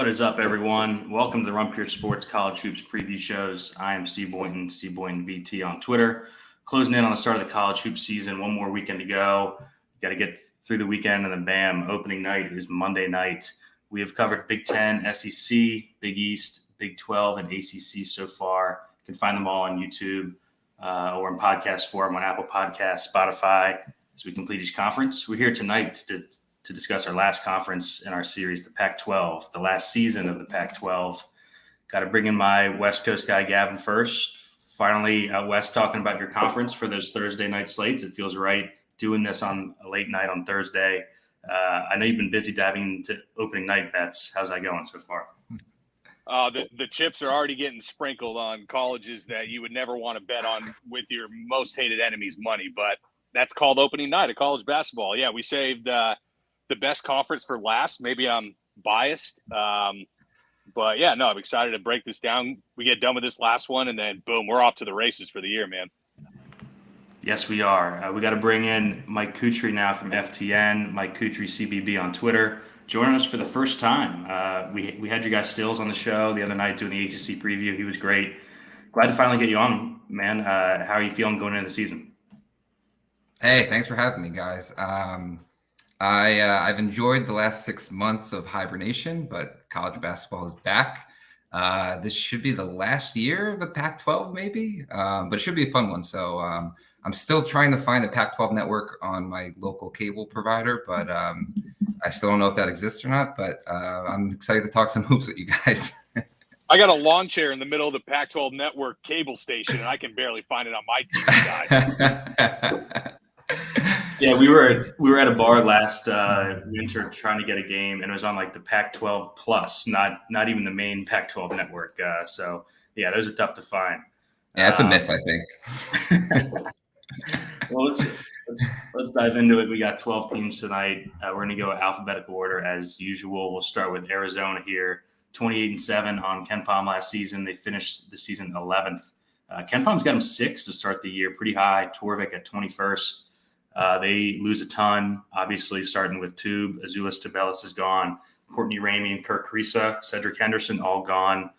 What is up, everyone? Welcome to the Run Pure Sports College Hoops preview shows. I am Steve Boynton, Steve Boynton VT on Twitter. Closing in on the start of the college hoop season. One more weekend to go. Got to get through the weekend, and then bam, opening night is Monday night. We have covered Big Ten, SEC, Big East, Big 12, and ACC so far. You can find them all on YouTube or in podcast form on Apple Podcasts, Spotify, as we complete each conference. We're here tonight to discuss our last conference in our series, the Pac-12, the last season of the Pac-12. Got to bring in my West Coast guy, Gavin, first. Finally, out West, talking about your conference for those Thursday night slates. It feels right doing this on a late night on Thursday. I know you've been busy diving into opening night bets. How's that going so far? The chips are already getting sprinkled on colleges that you would never want to bet on with your most hated enemy's money, but that's called opening night of college basketball. Yeah, we saved the best conference for last. Maybe I'm biased, but yeah, no, I'm excited to break this down. We get done with this last one, and then boom, we're off to the races for the year, man. Yes, we are. We got to bring in Mike Kutry now from FTN, Mike Kutry CBB on Twitter, joining us for the first time. We had you guys Stills on the show the other night doing the ACC preview. He was great. Glad to finally get you on, man. How are you feeling going into the season? Hey, thanks for having me, guys. I've enjoyed the last 6 months of hibernation, but college basketball is back. This should be the last year of the Pac-12, maybe, but it should be a fun one. So I'm still trying to find the Pac-12 network on my local cable provider, but I still don't know if that exists or not. But I'm excited to talk some hoops with you guys. I got a lawn chair in the middle of the Pac-12 network cable station, and I can barely find it on my TV guide. Yeah, we were at a bar last winter trying to get a game, and it was on like the Pac-12 Plus, not even the main Pac-12 network. So yeah, those are tough to find. Yeah, it's a myth, I think. Well, let's dive into it. We got 12 teams tonight. We're going to go alphabetical order as usual. We'll start with Arizona here, 28-7 on KenPom last season. They finished the season 11th. KenPom's got them 6 to start the year, pretty high. Torvik at 21st. They lose a ton, obviously, starting with Tube. Azuolas Tubelis is gone. Courtney Ramey and Kirk Risa, Cedric Henderson, all gone.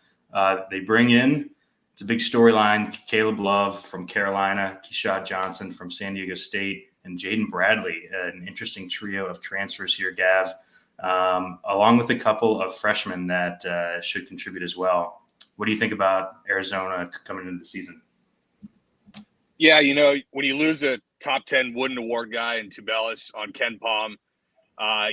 They bring in, it's a big storyline, Caleb Love from Carolina, Keshad Johnson from San Diego State, and Jaden Bradley, an interesting trio of transfers here, Gav, along with a couple of freshmen that should contribute as well. What do you think about Arizona coming into the season? Yeah, when you lose a top 10 Wooden Award guy in Tubelis on KenPom,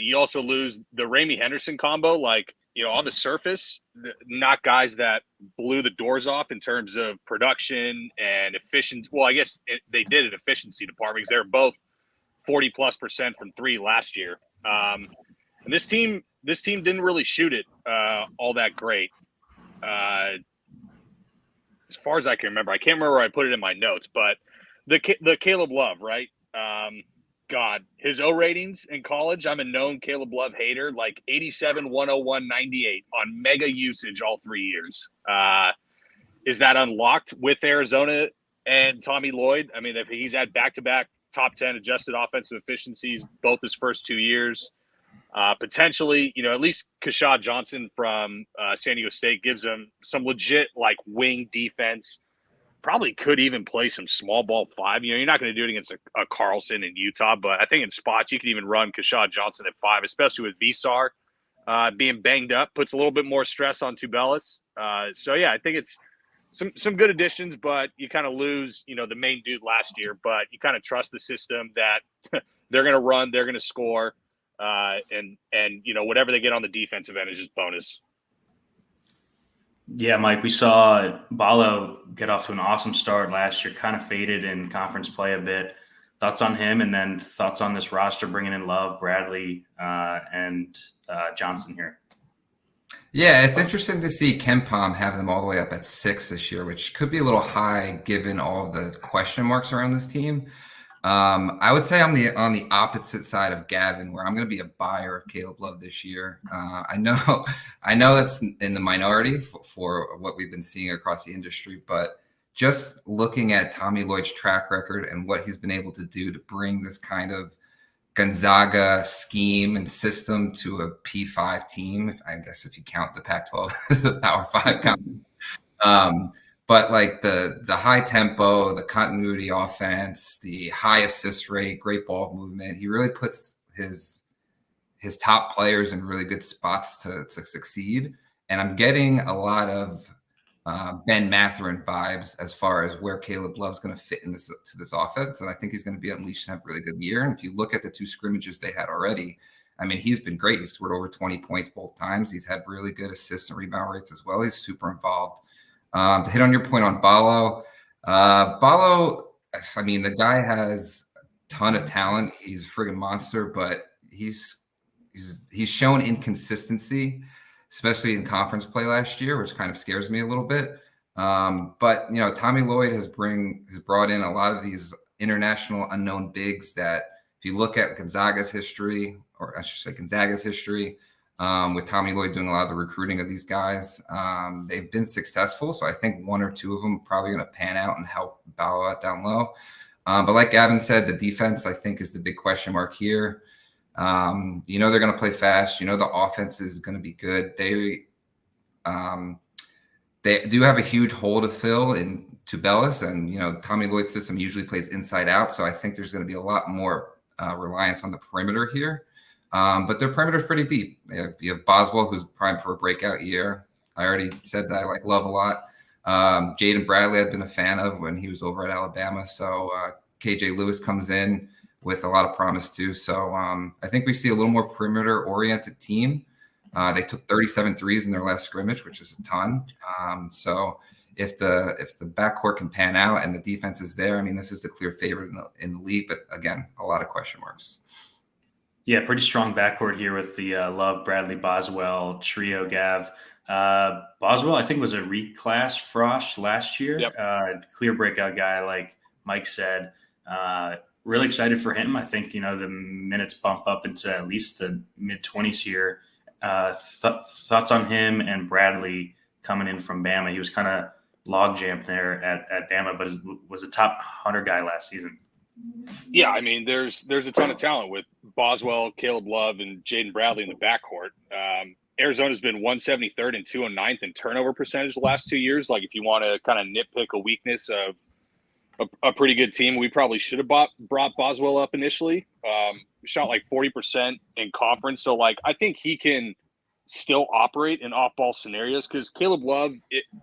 you also lose the Ramey Henderson combo. Like, on the surface, not guys that blew the doors off in terms of production and efficiency. Well, I guess they did an efficiency department because they were both 40+% from three last year. And this team didn't really shoot it all that great. As far as I can remember, I can't remember where I put it in my notes, but the Caleb Love, right? God, his O ratings in college, I'm a known Caleb Love hater, like 87, 101, 98 on mega usage all 3 years. Is that unlocked with Arizona and Tommy Lloyd? I mean, if he's had back-to-back top 10 adjusted offensive efficiencies both his first 2 years, potentially, at least Keshad Johnson from San Diego State gives him some legit like wing defense. Probably could even play some small ball 5. You're not going to do it against a Carlson in Utah, but I think in spots you could even run Keshad Johnson at 5, especially with Visar being banged up, puts a little bit more stress on Tubelis. So yeah, I think it's some good additions, but you kind of lose, the main dude last year, but you kind of trust the system that they're going to run, they're going to score. And whatever they get on the defensive end is just bonus. Yeah, Mike, we saw Ballo get off to an awesome start last year, kind of faded in conference play a bit. Thoughts on him, and then thoughts on this roster bringing in Love, Bradley, and Johnson here? Yeah, it's interesting to see KenPom have them all the way up at 6 this year, which could be a little high given all the question marks around this team. I would say I'm on the opposite side of Gavin, where I'm going to be a buyer of Caleb Love this year. I know that's in the minority for what we've been seeing across the industry, but just looking at Tommy Lloyd's track record and what he's been able to do to bring this kind of Gonzaga scheme and system to a P5 team. I guess if you count the Pac-12 as a Power 5 conference. But like the high tempo, the continuity offense, the high assist rate, great ball movement, he really puts his top players in really good spots to succeed. And I'm getting a lot of Ben Mathurin vibes as far as where Caleb Love's going to fit in this offense. And I think he's going to be unleashed and have a really good year. And if you look at the 2 scrimmages they had already, I mean, he's been great. He's scored over 20 points both times. He's had really good assists and rebound rates as well. He's super involved. To hit on your point on Ballo, I mean, the guy has a ton of talent. He's a friggin' monster, but he's shown inconsistency, especially in conference play last year, which kind of scares me a little bit. But you know, Tommy Lloyd has brought in a lot of these international unknown bigs that, if you look at Gonzaga's history, or I should say Gonzaga's history, with Tommy Lloyd doing a lot of the recruiting of these guys, they've been successful. So I think 1 or 2 of them are probably going to pan out and help Ballo out down low. But like Gavin said, the defense, I think, is the big question mark here. You know, they're going to play fast. You know, the offense is going to be good. They do have a huge hole to fill in Tubelis, and, you know, Tommy Lloyd's system usually plays inside out. So I think there's going to be a lot more reliance on the perimeter here. But their perimeter is pretty deep. You have Boswell, who's primed for a breakout year. I already said that I like Love a lot. Jaden Bradley I've been a fan of when he was over at Alabama. So KJ Lewis comes in with a lot of promise too. So I think we see a little more perimeter-oriented team. They took 37 threes in their last scrimmage, which is a ton. So if the backcourt can pan out and the defense is there, I mean, this is the clear favorite in the league. But again, a lot of question marks. Yeah, pretty strong backcourt here with the Love, Bradley, Boswell trio, Gav. Boswell, I think, was a reclass Frosh last year. Yep. Clear breakout guy, like Mike said. Really excited for him. I think, you know, the minutes bump up into at least the mid-20s here. Thoughts on him and Bradley coming in from Bama? He was kind of log jammed there at Bama, but was a top 100 guy last season. Yeah, I mean, there's a ton of talent with Boswell, Caleb Love, and Jaden Bradley in the backcourt. Arizona's been 173rd and 209th in turnover percentage the last 2 years. Like, if you want to kind of nitpick a weakness of a pretty good team, we probably should have brought Boswell up initially. Shot like 40% in conference. So, like, I think he can still operate in off-ball scenarios, because Caleb Love,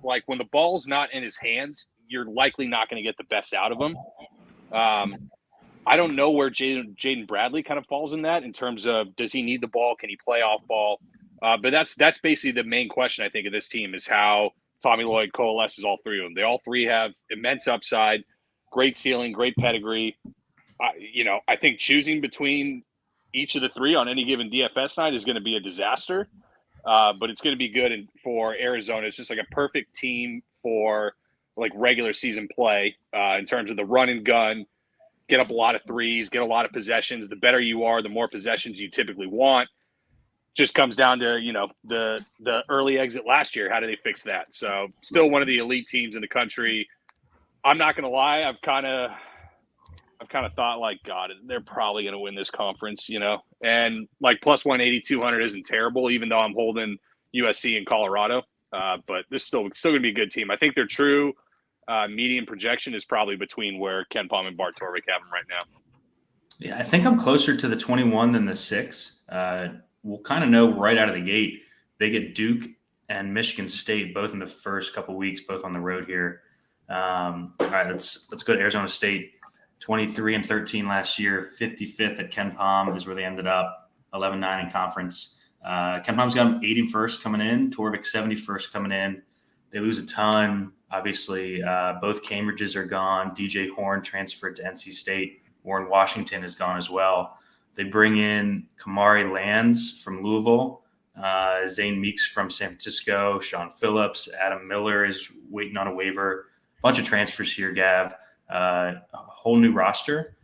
like, when the ball's not in his hands, you're likely not going to get the best out of him. I don't know where Jaden Bradley kind of falls in that, in terms of, does he need the ball? Can he play off ball? But that's basically the main question, I think, of this team, is how Tommy Lloyd coalesces all 3 of them. They all 3 have immense upside, great ceiling, great pedigree. I think choosing between each of the 3 on any given DFS night is going to be a disaster, but it's going to be good for Arizona. It's just like a perfect team for like regular season play, in terms of the run and gun, get up a lot of threes, get a lot of possessions. The better you are, the more possessions you typically want. Just comes down to, you know, the early exit last year. How do they fix that? So still one of the elite teams in the country. I'm not going to lie. I've kind of thought, like, God, they're probably going to win this conference, you know, and like plus 180, 200 isn't terrible, even though I'm holding USC and Colorado. But this is still going to be a good team. I think their true median projection is probably between where Ken Palm and Bart Torvik have them right now. Yeah, I think I'm closer to the 21 than the 6. We'll kind of know right out of the gate. They get Duke and Michigan State both in the first couple weeks, both on the road here. All right, let's go to Arizona State. 23-13 last year, 55th at Ken Palm is where they ended up, 11-9 in conference. Ken Palm's got them 81st coming in, Torvik 71st coming in. They lose a ton. Obviously, both Cambridges are gone. DJ Horn transferred to NC State. Warren Washington is gone as well. They bring in Kamari Lands from Louisville, Zane Meeks from San Francisco, Sean Phillips, Adam Miller is waiting on a waiver. Bunch of transfers here, Gav. A whole new roster.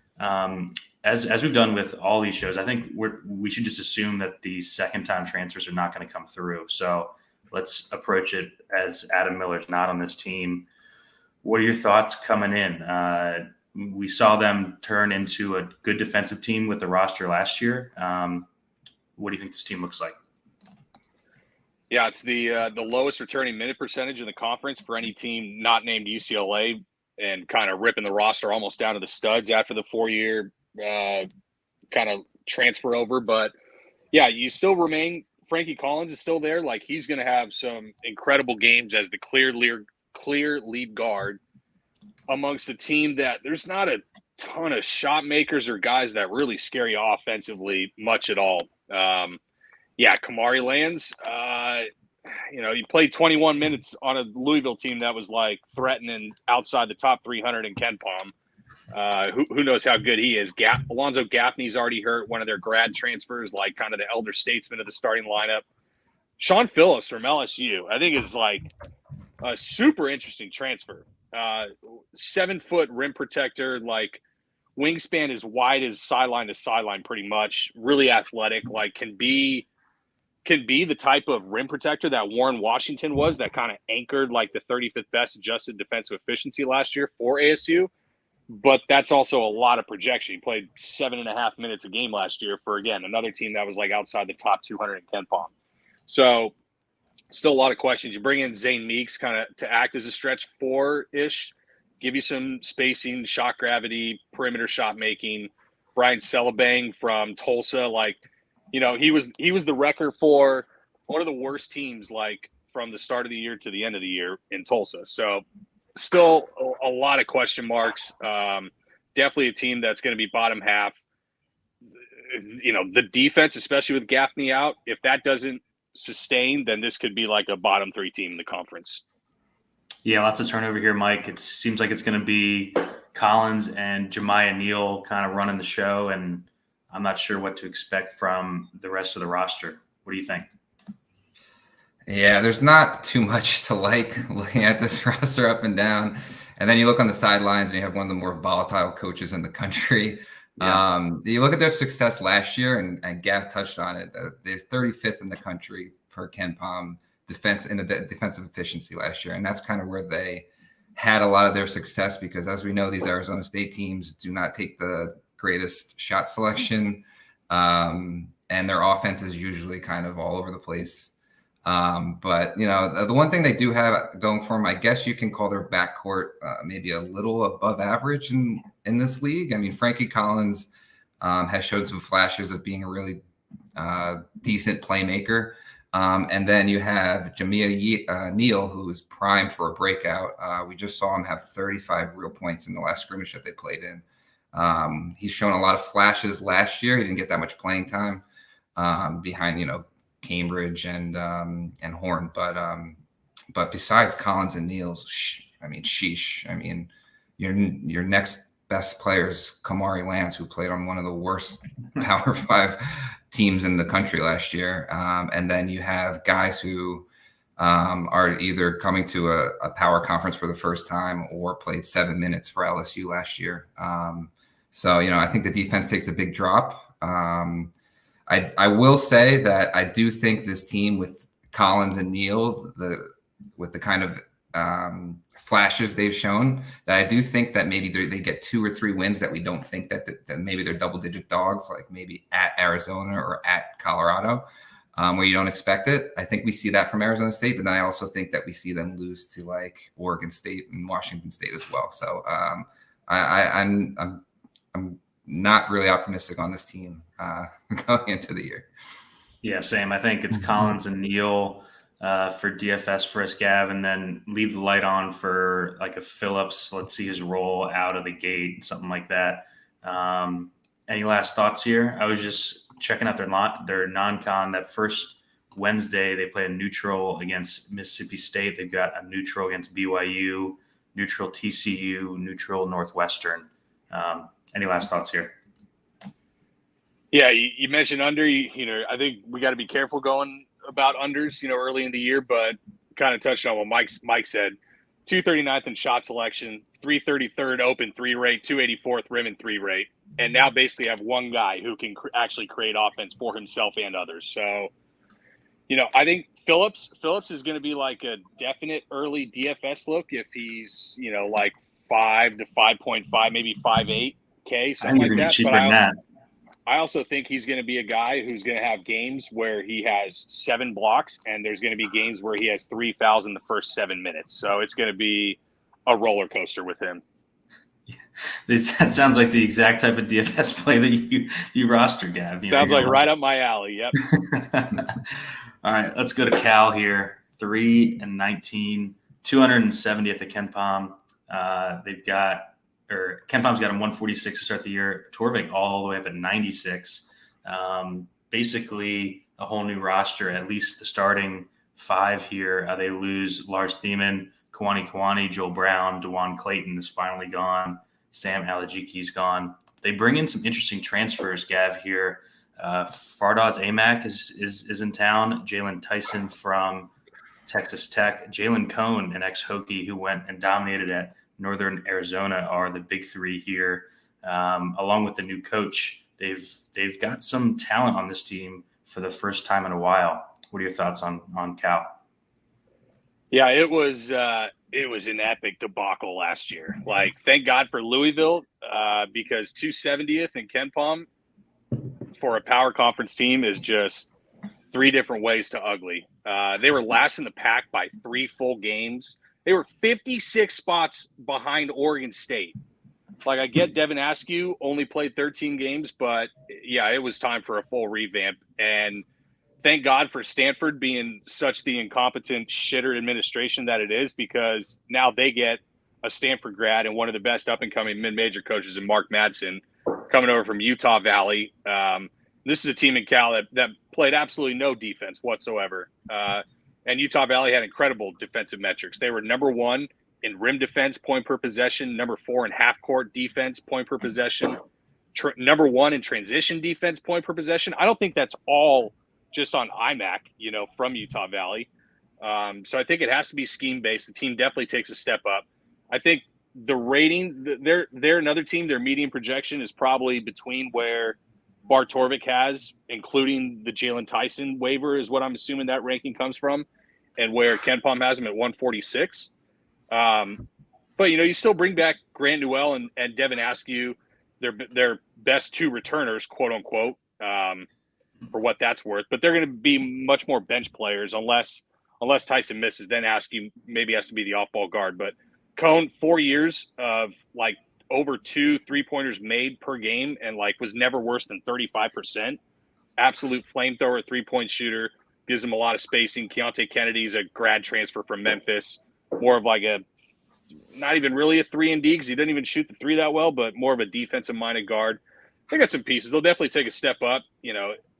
As we've done with all these shows, I think we should just assume that the second-time transfers are not going to come through. So let's approach it as Adam Miller's not on this team. What are your thoughts coming in? We saw them turn into a good defensive team with the roster last year. What do you think this team looks like? Yeah, it's the lowest returning minute percentage in the conference for any team not named UCLA, and kind of ripping the roster almost down to the studs after the 4-year kind of transfer over. But yeah, you still remain. Frankie Collins is still there. Like, he's going to have some incredible games as the clear lead guard amongst a team that there's not a ton of shot makers or guys that really scare you offensively much at all. Yeah, Kamari Lands, he played 21 minutes on a Louisville team that was like threatening outside the top 300 in Ken Palm. Who knows how good he is? Alonzo Gaffney's already hurt, one of their grad transfers, like kind of the elder statesman of the starting lineup. Sean Phillips from LSU, I think, is like a super interesting transfer. 7-foot rim protector, like wingspan as wide as sideline to sideline, pretty much. Really athletic, like can be the type of rim protector that Warren Washington was, that kind of anchored like the 35th best adjusted defensive efficiency last year for ASU. But that's also a lot of projection. He played 7.5 minutes a game last year for, again, another team that was like outside the top 200 in Ken Palm. So still a lot of questions. You bring in Zane Meeks kind of to act as a stretch 4-ish, give you some spacing, shot gravity, perimeter shot making. Brian Celebang from Tulsa, like, he was the wrecker for one of the worst teams, like from the start of the year to the end of the year in Tulsa. So still a lot of question marks. Definitely a team that's going to be bottom half. The defense, especially with Gaffney out, if that doesn't sustain, then this could be like a bottom 3 team in the conference. Yeah, lots of turnover here, Mike. It seems like it's going to be Collins and Jemiah Neal kind of running the show, and I'm not sure what to expect from the rest of the roster. What do you think? Yeah, there's not too much to like looking at this roster up and down. And then you look on the sidelines and you have one of the more volatile coaches in the country. Yeah. You look at their success last year, and Gav touched on it. They're 35th in the country per Ken Palm defensive efficiency last year. And that's kind of where they had a lot of their success, because as we know, these Arizona State teams do not take the greatest shot selection. And their offense is usually kind of all over the place. But the one thing they do have going for them, I guess you can call their backcourt maybe a little above average in this league. I mean, Frankie Collins has showed some flashes of being a really decent playmaker. And then you have Jemiah Neal, who is primed for a breakout. We just saw him have 35 real points in the last scrimmage that they played in. He's shown a lot of flashes last year. He didn't get that much playing time behind, Cambridge and Horn, but besides Collins and Neal's, sheesh. I mean, your next best player is Kamari Lands, who played on one of the worst Power 5 teams in the country last year, and then you have guys who are either coming to a power conference for the first time or played 7 minutes for LSU last year. So I think the defense takes a big drop. I will say that I do think this team with Collins and Neal, with the kind of flashes they've shown, that I do think that maybe they get 2 or 3 wins that we don't think that maybe they're double-digit dogs, like maybe at Arizona or at Colorado, where you don't expect it. I think we see that from Arizona State, but then I also think that we see them lose to like Oregon State and Washington State as well. So I'm not really optimistic on this team going into the year. Yeah, same. I think it's Collins and Neal for DFS for us, Gav, and then leave the light on for like a Phillips. Let's see his role out of the gate, something like that. Any last thoughts here? I was just checking out their non-con. That first Wednesday, they play a neutral against Mississippi State. They've got a neutral against BYU, neutral TCU, neutral Northwestern. Any last thoughts here? Yeah, you mentioned under. I think we got to be careful going about unders, early in the year, but kind of touched on what Mike said. 239th in shot selection, 333rd open 3 rate, 284th rim and 3 rate, and now basically have one guy who can actually create offense for himself and others. So, I think Phillips is going to be like a definite early DFS look if he's, like 5 to 5.5, maybe 5.8K, I something think like it's even that. cheaper than that. I also think he's going to be a guy who's going to have games where he has 7 blocks, and there's going to be games where he has 3 fouls in the first 7 minutes. So it's going to be a roller coaster with him. That sounds like the exact type of DFS play that you roster, Gav. Sounds like right up my alley. Yep. All right, let's go to Cal here. 3-19, 270 at the KenPom. KenPom's got him 146 to start the year. Torvik all the way up at 96. Basically a whole new roster, at least the starting 5 here. They lose Lars Thiemann, Kwani, Joel Brown, DeJuan Clayton is finally gone. Sam Alajiki's gone. They bring in some interesting transfers, Gav, here. Fardaz Amak is in town. Jalen Tyson from Texas Tech. Jalen Cone, an ex-Hokie who went and dominated at Northern Arizona, are the big 3 here. Along with the new coach, they've got some talent on this team for the first time in a while. What are your thoughts on Cal? Yeah, it was an epic debacle last year. Like, thank God for Louisville, because 270th and KenPom for a power conference team is just 3 different ways to ugly. They were last in the pack by 3 full games. They were 56 spots behind Oregon State. Like, I get Devin Askew only played 13 games, but yeah, it was time for a full revamp. And thank God for Stanford being such the incompetent shitter administration that it is, because now they get a Stanford grad and one of the best up-and-coming mid-major coaches in Mark Madsen coming over from Utah Valley. This is a team in Cal that played absolutely no defense whatsoever. And Utah Valley had incredible defensive metrics. They were number 1 in rim defense, point per possession, number 4 in half-court defense, point per possession, number 1 in transition defense, point per possession. I don't think that's all just on IMAC, from Utah Valley. So I think it has to be scheme-based. The team definitely takes a step up. I think the rating, they're another team, their median projection is probably between where Bart Torvik has, including the Jalen Tyson waiver is what I'm assuming that ranking comes from, and where KenPom has him at 146. But, you still bring back Grant Newell and Devin Askew, their best 2 returners, quote unquote, for what that's worth. But they're going to be much more bench players unless Tyson misses. Then Askew maybe has to be the off-ball guard. But Cone, 4 years of like over 2 3-pointers made per game and like was never worse than 35%. Absolute flamethrower 3-point shooter. Gives him a lot of spacing. Keontae Kennedy's a grad transfer from Memphis. More of like not even really a 3-and-D because he didn't even shoot the 3 that well, but more of a defensive-minded guard. They got some pieces. They'll definitely take a step up.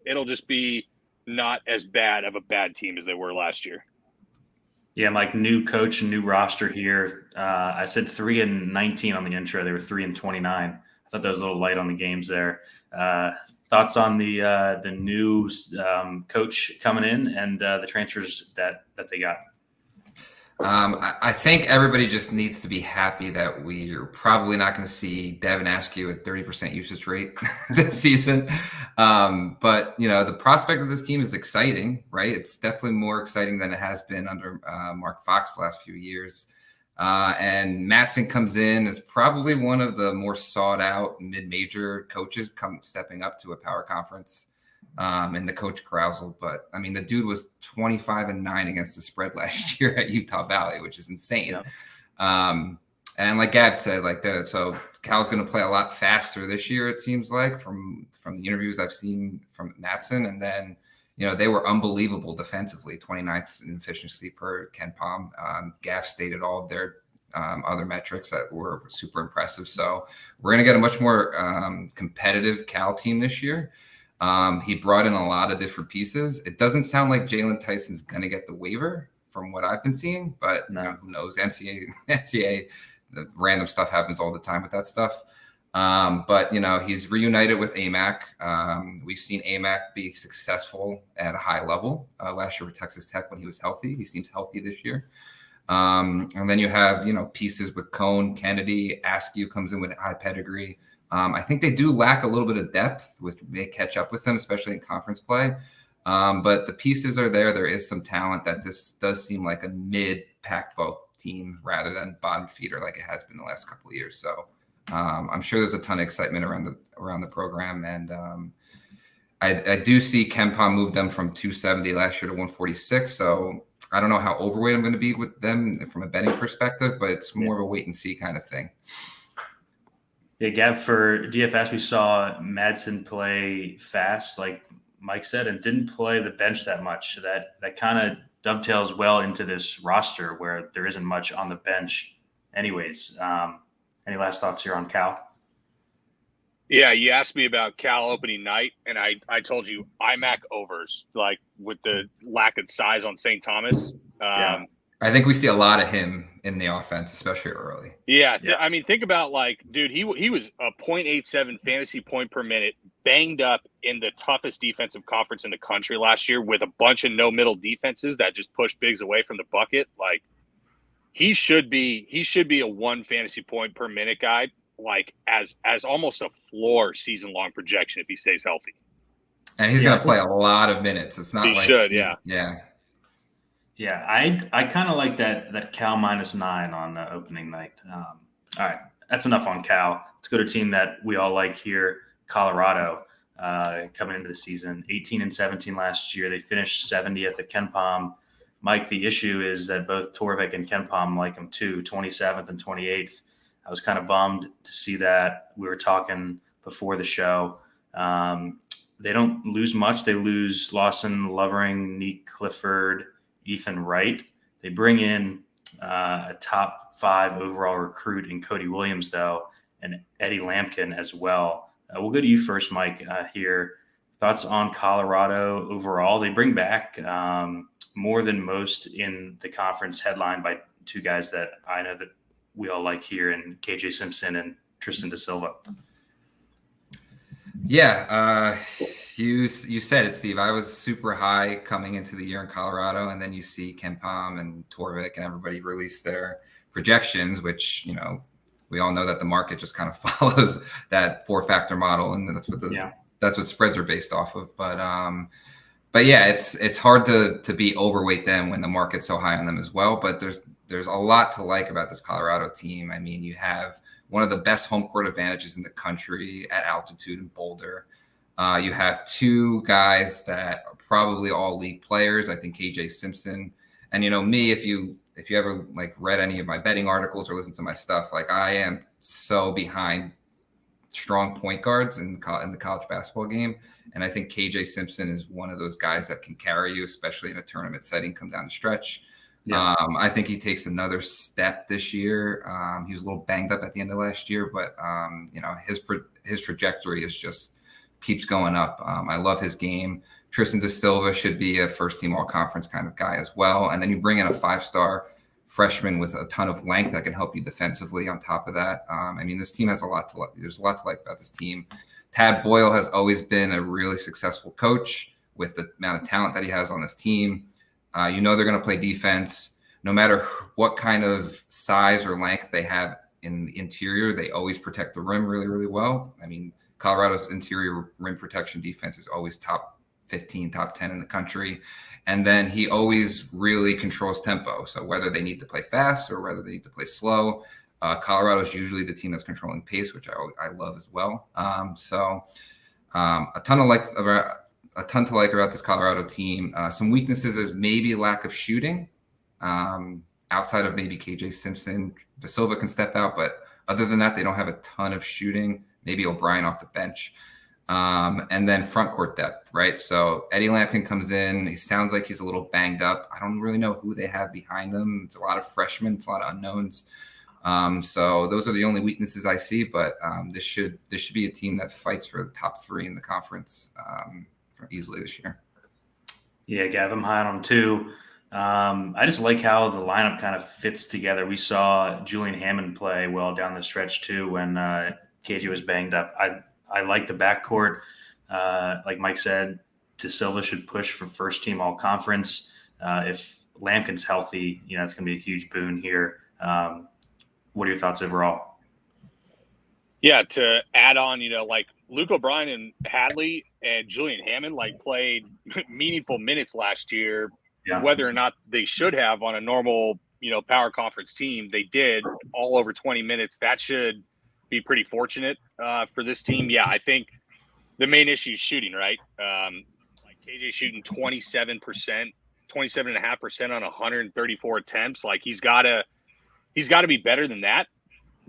It'll just be not as bad of a bad team as they were last year. Yeah, Mike, new coach and new roster here. I said 3-19 on the intro. They were 3-29. I thought that was a little light on the games there. Thoughts on the new coach coming in and the transfers that they got? I think everybody just needs to be happy that we're probably not going to see Devin Askew at 30% usage rate this season. But, the prospect of this team is exciting, right? It's definitely more exciting than it has been under Mark Fox the last few years. And Madsen comes in as probably one of the more sought out mid-major coaches stepping up to a power conference. In the coach carousal. But I mean, the dude was 25-9 against the spread last year at Utah Valley, which is insane. Yeah. And like Gav said, so Cal's going to play a lot faster this year, it seems like, from the interviews I've seen from Madsen. And then, they were unbelievable defensively, 29th in efficiency per KenPom. Gav stated all of their other metrics that were super impressive. So we're going to get a much more competitive Cal team this year. He brought in a lot of different pieces. It doesn't sound like Jalen Tyson's going to get the waiver from what I've been seeing, but who knows? NCAA, the random stuff happens all the time with that stuff. But, he's reunited with AMAC. We've seen AMAC be successful at a high level last year with Texas Tech when he was healthy. He seems healthy this year. And then you have, pieces with Cone, Kennedy, Askew comes in with high pedigree. I think they do lack a little bit of depth, which may catch up with them, especially in conference play. But the pieces are there. There is some talent that this does seem like a mid Pac-12 team rather than bottom feeder like it has been the last couple of years. So I'm sure there's a ton of excitement around the program, and I do see KenPom move them from 270 last year to 146. So I don't know how overweight I'm going to be with them from a betting perspective, but it's more of a wait and see kind of thing. Yeah, Gav, for DFS, we saw Madsen play fast, like Mike said, and didn't play the bench that much. That kind of dovetails well into this roster where there isn't much on the bench anyways. Any last thoughts here on Cal? Yeah, you asked me about Cal opening night, and I told you IMAC overs, like with the lack of size on St. Thomas. Yeah. I think we see a lot of him in the offense, especially early. Yeah. I mean, think about, like, dude, he was a 0.87 fantasy point per minute, banged up in the toughest defensive conference in the country last year with a bunch of no middle defenses that just push bigs away from the bucket. Like, he should be a 1 fantasy point per minute guy, like as almost a floor season long projection if he stays healthy. And he's going to play a lot of minutes. It's not he like should, yeah. Yeah, I kind of like that Cal -9 on opening night. All right, that's enough on Cal. Let's go to a team that we all like here, Colorado, coming into the season. 18-17 last year. They finished 70th at KenPom. Mike, the issue is that both Torvik and KenPom like them too, 27th and 28th. I was kind of bummed to see that. We were talking before the show. They don't lose much. They lose Lawson, Lovering, Neek Clifford, Ethan Wright. They bring in a top 5 overall recruit in Cody Williams, though, and Eddie Lampkin as well. We'll go to you first, Mike, here. Thoughts on Colorado overall? They bring back more than most in the conference, headlined by 2 guys that I know that we all like here, and KJ Simpson and Tristan Da Silva. Yeah, you said it, Steve. I was super high coming into the year in Colorado, and then you see KenPom and Torvik and everybody release their projections, which, you know, we all know that the market just kind of follows that 4-factor model, and that's what spreads are based off of. But yeah, it's hard to be overweight them when the market's so high on them as well. But there's a lot to like about this Colorado team. I mean, you have one of the best home court advantages in the country at altitude in Boulder. You have 2 guys that are probably all league players. I think KJ Simpson, and you know me, if you ever like read any of my betting articles or listened to my stuff, like I am so behind strong point guards in the college basketball game. And I think KJ Simpson is one of those guys that can carry you, especially in a tournament setting, come down the stretch. Yeah. I think he takes another step this year. He was a little banged up at the end of last year, but you know, his trajectory is just keeps going up. I love his game. Tristan Da Silva should be a first-team all-conference kind of guy as well. And then you bring in a 5-star freshman with a ton of length that can help you defensively on top of that. I mean, this team has there's a lot to like about this team. Tad Boyle has always been a really successful coach with the amount of talent that he has on his team. You know they're going to play defense. No matter what kind of size or length they have in the interior, they always protect the rim really, really well. I mean, Colorado's interior rim protection defense is always top 15, top 10 in the country. And then he always really controls tempo. So whether they need to play fast or whether they need to play slow, Colorado is usually the team that's controlling pace, which I love as well. A ton to like about this Colorado team. Some weaknesses is maybe lack of shooting. Outside of maybe KJ Simpson, Da Silva can step out, but other than that, they don't have a ton of shooting. Maybe O'Brien off the bench. And then front court depth, right? So Eddie Lampkin comes in. He sounds like he's a little banged up. I don't really know who they have behind him. It's a lot of freshmen. It's a lot of unknowns. So those are the only weaknesses I see. But this should be a team that fights for the top 3 in the conference easily this year. Yeah, Gav, I'm high on them too. I just like how the lineup kind of fits together. We saw Julian Hammond play well down the stretch too when KJ was banged up. I like the backcourt. Like Mike said, Da Silva should push for first team all conference. If Lampkin's healthy, you know, it's going to be a huge boon here. What are your thoughts overall? Yeah, to add on, you know, like Luke O'Brien and Hadley and Julian Hammond like played meaningful minutes last year, whether or not they should have on a normal power conference team. They did all over 20 minutes. That should be pretty fortunate for this team. Yeah, I think the main issue is shooting, right? Like KJ shooting 27%, 27.5% on 134 attempts. Like he's got to be better than that,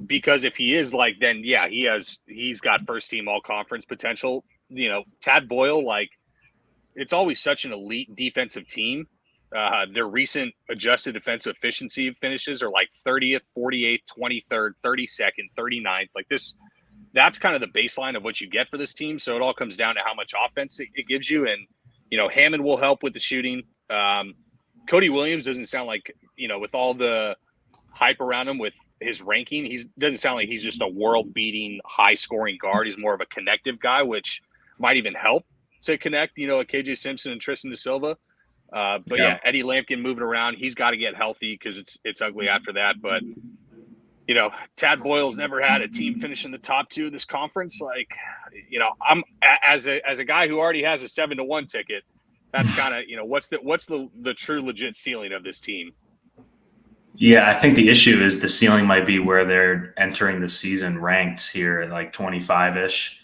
because if he is, like, then yeah, he's got first team all conference potential. Tad Boyle, like, it's always such an elite defensive team. Their recent adjusted defensive efficiency finishes are like 30th, 48th, 23rd, 32nd, 39th. Like that's kind of the baseline of what you get for this team. So it all comes down to how much offense it gives you. And, Hammond will help with the shooting. Cody Williams doesn't sound like, with all the hype around him with his ranking, he doesn't sound like he's just a world-beating, high-scoring guard. He's more of a connective guy, which might even help to connect, a KJ Simpson and Tristan Da Silva. But yeah, Eddie Lampkin moving around, he's got to get healthy because it's ugly after that. But Tad Boyle's never had a team finish in the top 2 of this conference. Like, I'm as a guy who already has a 7-1 ticket. That's kind of what's the true legit ceiling of this team. Yeah, I think the issue is the ceiling might be where they're entering the season ranked here at like 25-ish.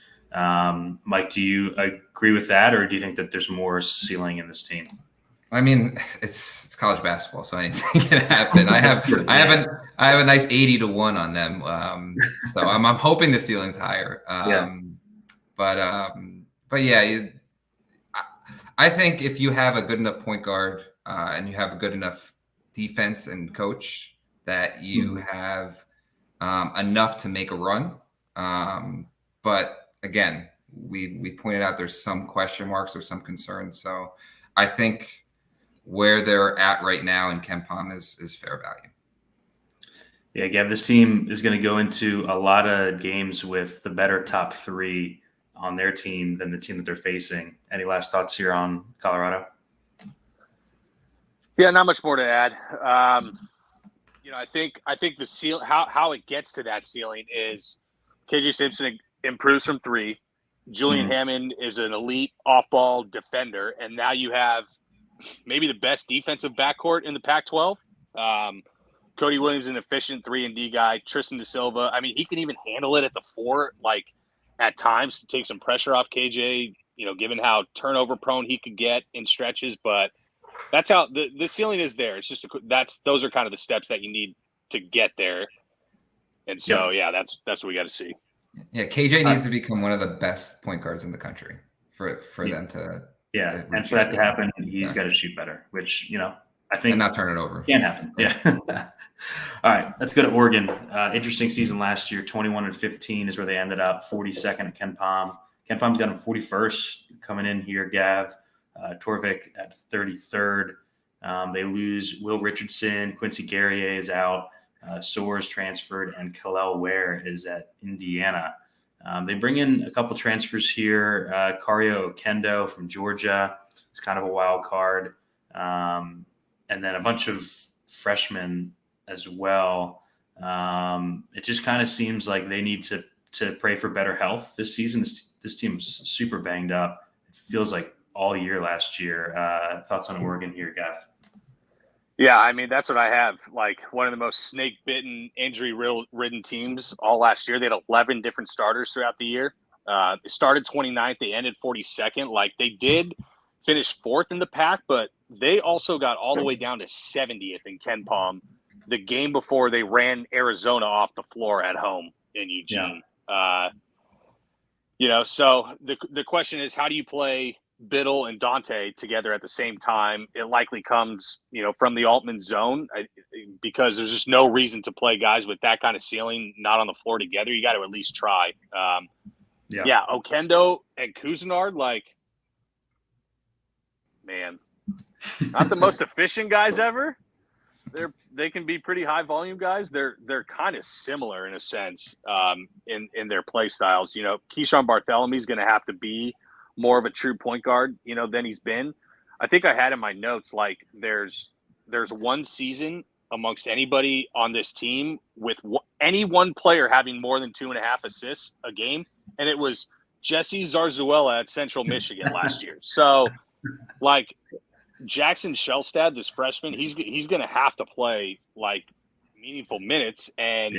Mike, do you agree with that, or do you think that there's more ceiling in this team? I mean, it's college basketball, so anything can happen. I have a nice 80-1 on them, so I'm hoping the ceiling's higher. But yeah, I think if you have a good enough point guard and you have a good enough defense and coach, that you have enough to make a run. But again, we pointed out there's some question marks or some concerns. So I think where they're at right now in KenPom is fair value. Yeah, Gav, this team is going to go into a lot of games with the better top 3 on their team than the team that they're facing. Any last thoughts here on Colorado? Yeah, not much more to add. I think the ceiling, how it gets to that ceiling is KJ Simpson improves from 3. Julian Hammond is an elite off-ball defender, and now you have maybe the best defensive backcourt in the Pac-12. Cody Williams, an efficient 3-and-D guy. Tristan Da Silva, I mean, he can even handle it at the 4, like at times, to take some pressure off KJ. Given how turnover-prone he could get in stretches, but that's how the ceiling is there. It's just those are kind of the steps that you need to get there. And so, that's what we got to see. Yeah, KJ needs to become one of the best point guards in the country for them to. Yeah, and for that to happen, he's got to shoot better, which, I think. And not turn it over. Can't happen. Yeah. All right, let's go to Oregon. Interesting season last year. 21-15 is where they ended up. 42nd at KenPom. KenPom's got him 41st coming in here, Gav. Torvik at 33rd. They lose Will Richardson. Quincy Guerrier is out. Soares transferred, and Kalel Ware is at Indiana. They bring in a couple transfers here. Kario Okendo from Georgia is kind of a wild card. And then a bunch of freshmen as well. It just kind of seems like they need to pray for better health this season. This team is super banged up. It feels like all year last year. Thoughts on Oregon here, Gav? Yeah, I mean, that's what I have. Like, one of the most snake-bitten, injury-ridden teams all last year. They had 11 different starters throughout the year. They started 29th. They ended 42nd. Like, they did finish 4th in the pack, but they also got all the way down to 70th in KenPom the game before they ran Arizona off the floor at home in Eugene. Yeah. So the question is, how do you play Biddle and Dante together at the same time? It likely comes, from the Altman zone, because there's just no reason to play guys with that kind of ceiling not on the floor together. You got to at least try. Okendo and Cousinard, like, man, not the most efficient guys ever. They can be pretty high volume guys. They're kind of similar in a sense in their play styles. Keyshawn Barthelemy going to have to be more of a true point guard, than he's been. I think I had in my notes, like, there's one season amongst anybody on this team with any one player having more than 2.5 assists a game, and it was Jesse Zarzuela at Central Michigan last year. So, like, Jackson Shellstad, this freshman, he's going to have to play like meaningful minutes. And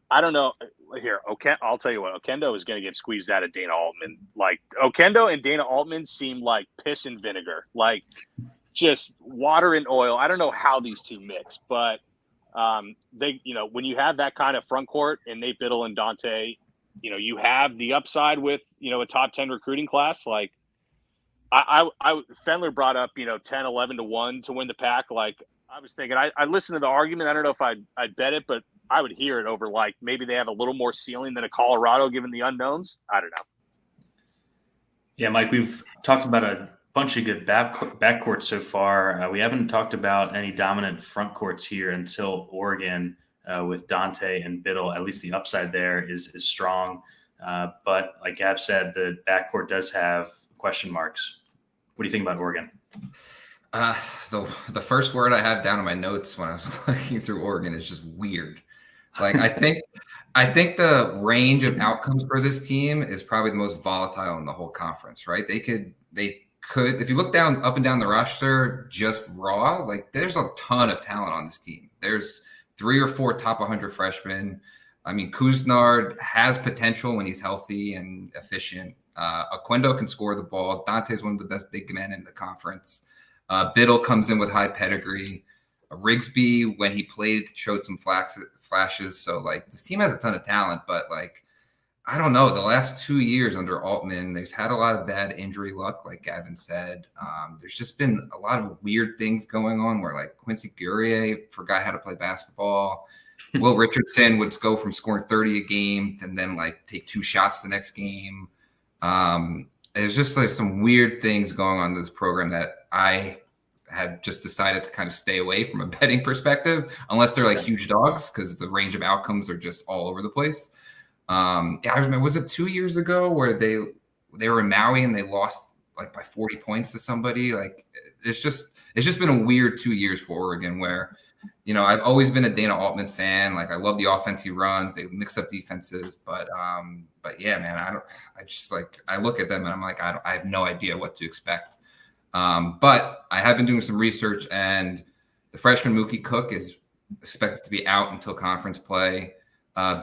I don't know. Here, I'll tell you what. Okendo is going to get squeezed out of Dana Altman. Like Okendo and Dana Altman seem like piss and vinegar, like just water and oil. I don't know how these two mix, but they, when you have that kind of front court and Nate Biddle and Dante, you have the upside with a top 10 recruiting class. Like I Fendler brought up 10, 11 to 1 to win the pack. Like I was thinking, I listened to the argument. I don't know if I'd bet it, but I would hear it over like maybe they have a little more ceiling than a Colorado given the unknowns. I don't know. Yeah, Mike, we've talked about a bunch of good backcourts so far. We haven't talked about any dominant front courts here until Oregon with Dante and Biddle. At least the upside there is strong. But like Gav said, the backcourt does have question marks. What do you think about Oregon? The first word I have down in my notes when I was looking through Oregon is just weird. Like I think the range of outcomes for this team is probably the most volatile in the whole conference, right? They could, if you look up and down the roster, just raw, like there's a ton of talent on this team. There's 3 or 4 top 100 freshmen. I mean, Kuznard has potential when he's healthy and efficient. Oquendo can score the ball. Dante's one of the best big men in the conference. Biddle comes in with high pedigree. Rigsby, when he played, showed some flashes. So, like, this team has a ton of talent, but, like, I don't know. The last 2 years under Altman, they've had a lot of bad injury luck, like Gavin said. There's just been a lot of weird things going on where, like, Quincy Guerrier forgot how to play basketball. Will Richardson would go from scoring 30 a game and then, like, take 2 shots the next game. There's just, like, some weird things going on in this program that I have just decided to kind of stay away from a betting perspective, unless they're like huge dogs, because the range of outcomes are just all over the place. I remember, was it 2 years ago where they were in Maui and they lost like by 40 points to somebody? Like it's just been a weird 2 years for Oregon where, I've always been a Dana Altman fan. Like I love the offense he runs. They mix up defenses, but yeah, man, I look at them and I'm like, I have no idea what to expect. But I have been doing some research, and the freshman Mookie Cook is expected to be out until conference play.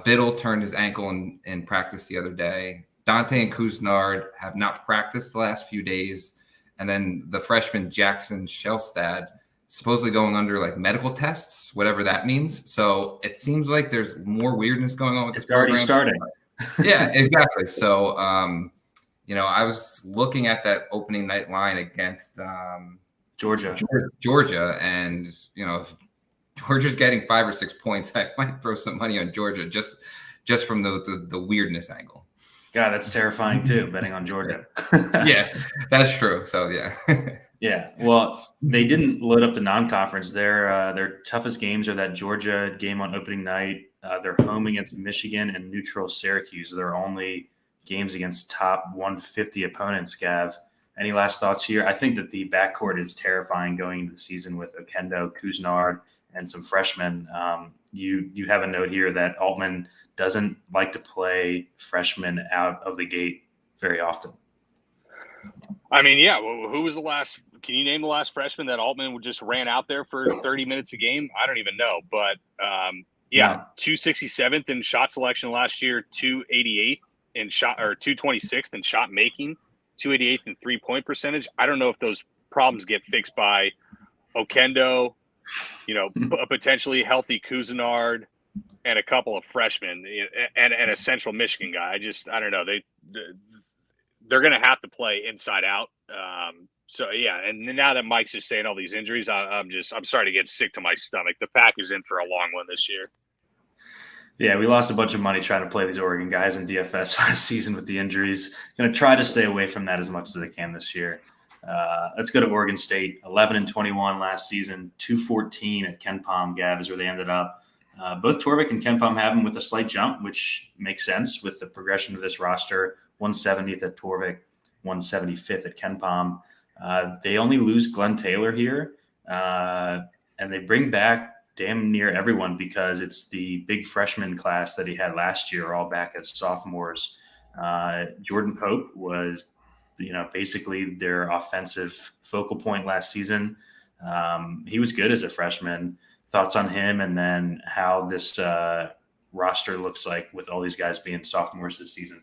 Biddle turned his ankle in practice the other day. Dante and Kuznard have not practiced the last few days. And then the freshman Jackson Shellstad supposedly going under like medical tests, whatever that means. So it seems like there's more weirdness going on with this program. It's already starting. Yeah, exactly. So, I was looking at that opening night line against Georgia, and if Georgia's getting 5 or 6 points, I might throw some money on Georgia just from the weirdness angle. God, that's terrifying too, betting on Georgia. Yeah, that's true. So yeah. Yeah. Well, they didn't load up the non-conference. Their toughest games are that Georgia game on opening night. They're home against Michigan and neutral Syracuse. They're only games against top 150 opponents, Gav. Any last thoughts here? I think that the backcourt is terrifying going into the season with Okendo, Kuznard, and some freshmen. You have a note here that Altman doesn't like to play freshmen out of the gate very often. I mean, yeah. Who was the last? Can you name the last freshman that Altman just ran out there for 30 minutes a game? I don't even know. But, yeah, 267th in shot selection last year, 288th in shot, or 226th in shot making, 288th in 3-point percentage. I don't know if those problems get fixed by Okendo, a potentially healthy Kuznard, and a couple of freshmen and a Central Michigan guy. I don't know. They're going to have to play inside out. So yeah. And now that Mike's just saying all these injuries, I'm starting to get sick to my stomach. The Pack is in for a long one this year. Yeah, we lost a bunch of money trying to play these Oregon guys in DFS last season with the injuries. Going to try to stay away from that as much as I can this year. Let's go to Oregon State. 11-21 last season, 214 at Ken Pom. Gav is where they ended up. Both Torvik and Ken Pom have them with a slight jump, which makes sense with the progression of this roster. 170th at Torvik, 175th at Ken Pom. They only lose Glenn Taylor here, and they bring back damn near everyone because it's the big freshman class that he had last year, all back as sophomores. Jordan Pope was basically their offensive focal point last season. He was good as a freshman. Thoughts on him, and then how this roster looks like with all these guys being sophomores this season?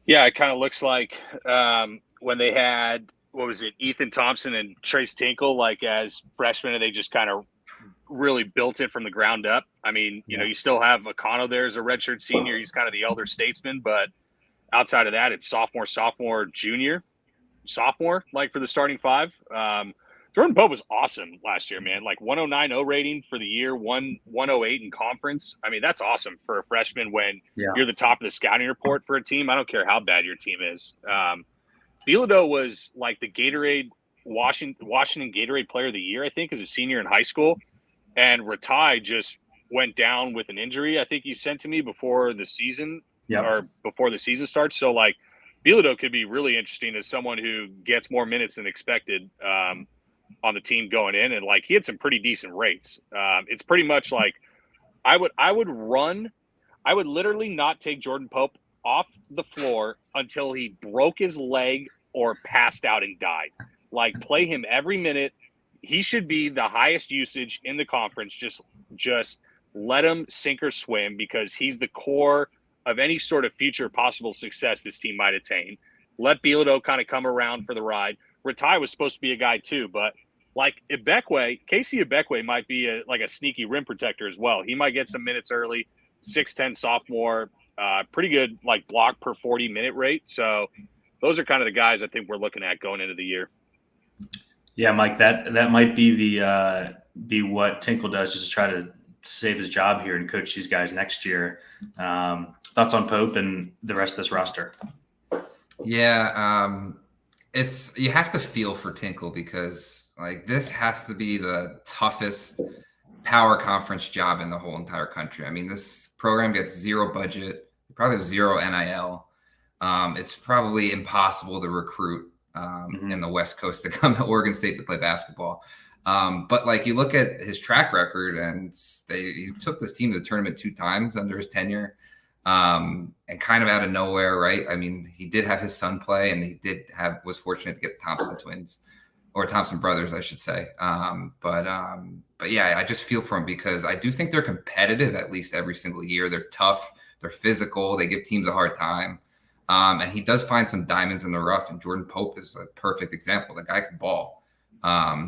Yeah, it kind of looks like when they had, Ethan Thompson and Trace Tinkle, like as freshmen, and they just kind of really built it from the ground up. I mean, you still have Akano there as a redshirt senior. He's kind of the elder statesman, but outside of that, it's sophomore, junior, sophomore, like for the starting five. Jordan Pope was awesome last year, man. Like 109.0 rating for the year, 108 in conference. I mean, that's awesome for a freshman when you're the top of the scouting report for a team. I don't care how bad your team is. Bilodeau was like the Gatorade Washington Gatorade Player of the Year, I think, as a senior in high school. And Ratai just went down with an injury, I think he sent to me before the season or before the season starts. So, like, Bilodeau could be really interesting as someone who gets more minutes than expected on the team going in. And, like, he had some pretty decent rates. It's pretty much like I would literally not take Jordan Pope off the floor until he broke his leg or passed out and died. Like, play him every minute. He should be the highest usage in the conference. Just let him sink or swim, because he's the core of any sort of future possible success this team might attain. Let Bilodeau kind of come around for the ride. Ratai was supposed to be a guy too, but like Casey Ibekwe might be a sneaky rim protector as well. He might get some minutes early. 6'10" sophomore, pretty good like block per 40-minute rate. So those are kind of the guys I think we're looking at going into the year. Yeah, Mike, that might be be what Tinkle does, just to try to save his job here and coach these guys next year. Thoughts on Pope and the rest of this roster? Yeah, you have to feel for Tinkle, because like this has to be the toughest power conference job in the whole entire country. I mean, this program gets zero budget, probably zero NIL. It's probably impossible to recruit in the West Coast to come to Oregon State to play basketball. But like you look at his track record, and he took this team to the tournament 2 times under his tenure, and kind of out of nowhere, right? I mean, he did have his son play, and he was fortunate to get the Thompson twins, or Thompson brothers, I should say. But yeah, I just feel for him, because I do think they're competitive at least every single year. They're tough, they're physical, they give teams a hard time. And he does find some diamonds in the rough, and Jordan Pope is a perfect example. The guy can ball.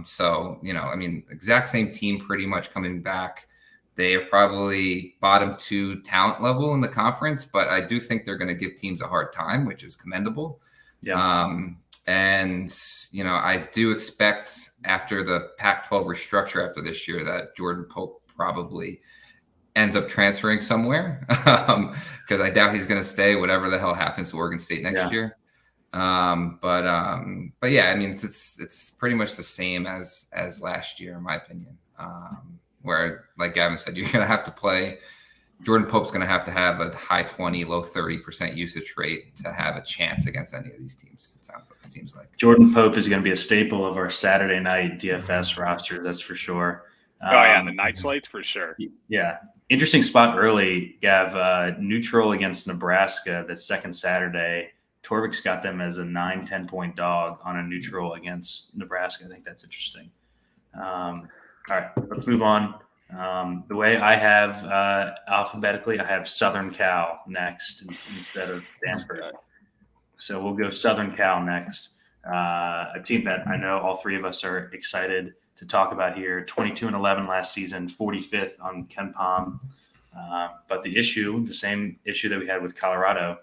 So, I mean, exact same team pretty much coming back. They are probably bottom 2 talent level in the conference, but I do think they're going to give teams a hard time, which is commendable. Yeah. And, I do expect after the Pac-12 restructure after this year that Jordan Pope probably ends up transferring somewhere, because I doubt he's going to stay whatever the hell happens to Oregon State next year. But yeah, I mean, it's pretty much the same as last year, in my opinion, where, like Gavin said, you're going to have to play. Jordan Pope's going to have a high 20, low 30% usage rate to have a chance against any of these teams. It seems like Jordan Pope is going to be a staple of our Saturday night DFS roster. That's for sure. The night slates for sure. Yeah. Interesting spot early, Gav. Neutral against Nebraska, that second Saturday. Torvik's got them as a 9-10 point dog on a neutral against Nebraska. I think that's interesting. All right, let's move on. The way I have alphabetically, I have Southern Cal next instead of Stanford. So we'll go Southern Cal next. A team that I know all three of us are excited to talk about here. 22-11 last season, 45th on KenPom. But the same issue that we had with Colorado,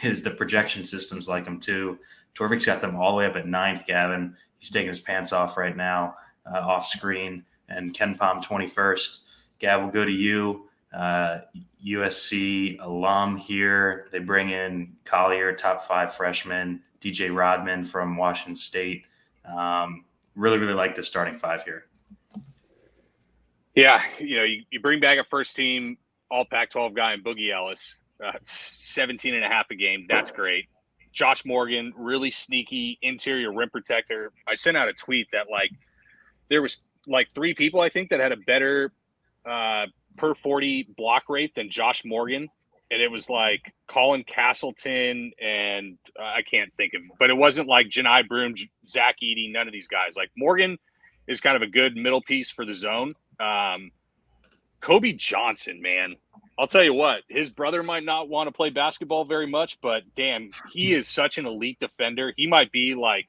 is the projection systems like them too. Torvik's got them all the way up at 9th, Gavin. He's taking his pants off right now, off screen. And KenPom 21st. Gav, we'll go to you. USC alum here. They bring in Collier, top 5 freshman. DJ Rodman from Washington State. Really, really like the starting 5 here. Yeah, you bring back a first-team All-Pac-12 guy in Boogie Ellis. 17 and a half a game. That's great. Josh Morgan, really sneaky interior rim protector. I sent out a tweet that there was 3 people I think that had a better per 40 block rate than Josh Morgan. and it was like Colin Castleton and I can't think of, but it wasn't like Janai Broom, Zach Edey, none of these guys. Like Morgan is kind of a good middle piece for the zone. Kobe Johnson, man, I'll tell you what, his brother might not want to play basketball very much, but damn, he is such an elite defender. He might be like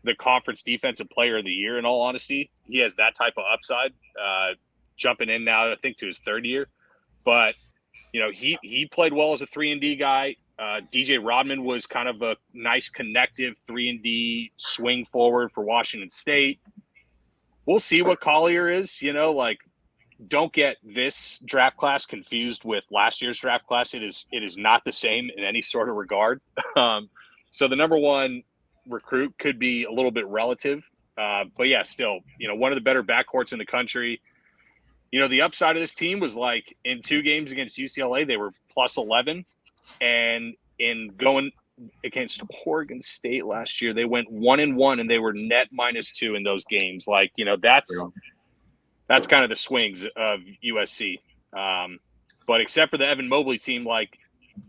the conference defensive player of the year, in all honesty. He has that type of upside, jumping in now, I think, to his third year. But, you know, he played well as a 3-and-D guy. DJ Rodman was kind of a nice connective 3-and-D swing forward for Washington State. We'll see what Collier is, you know, like, don't get this draft class confused with last year's draft class. It is not the same in any sort of regard. So the number one recruit could be a little bit relative. But yeah, still, you know, one of the better backcourts in the country. You know, the upside of this team was like in 2 games against UCLA, they were plus 11. And in going against Oregon State last year, they went 1-1 and they were net -2 in those games. Like, you know, that's kind of the swings of USC. But except for the Evan Mobley team, like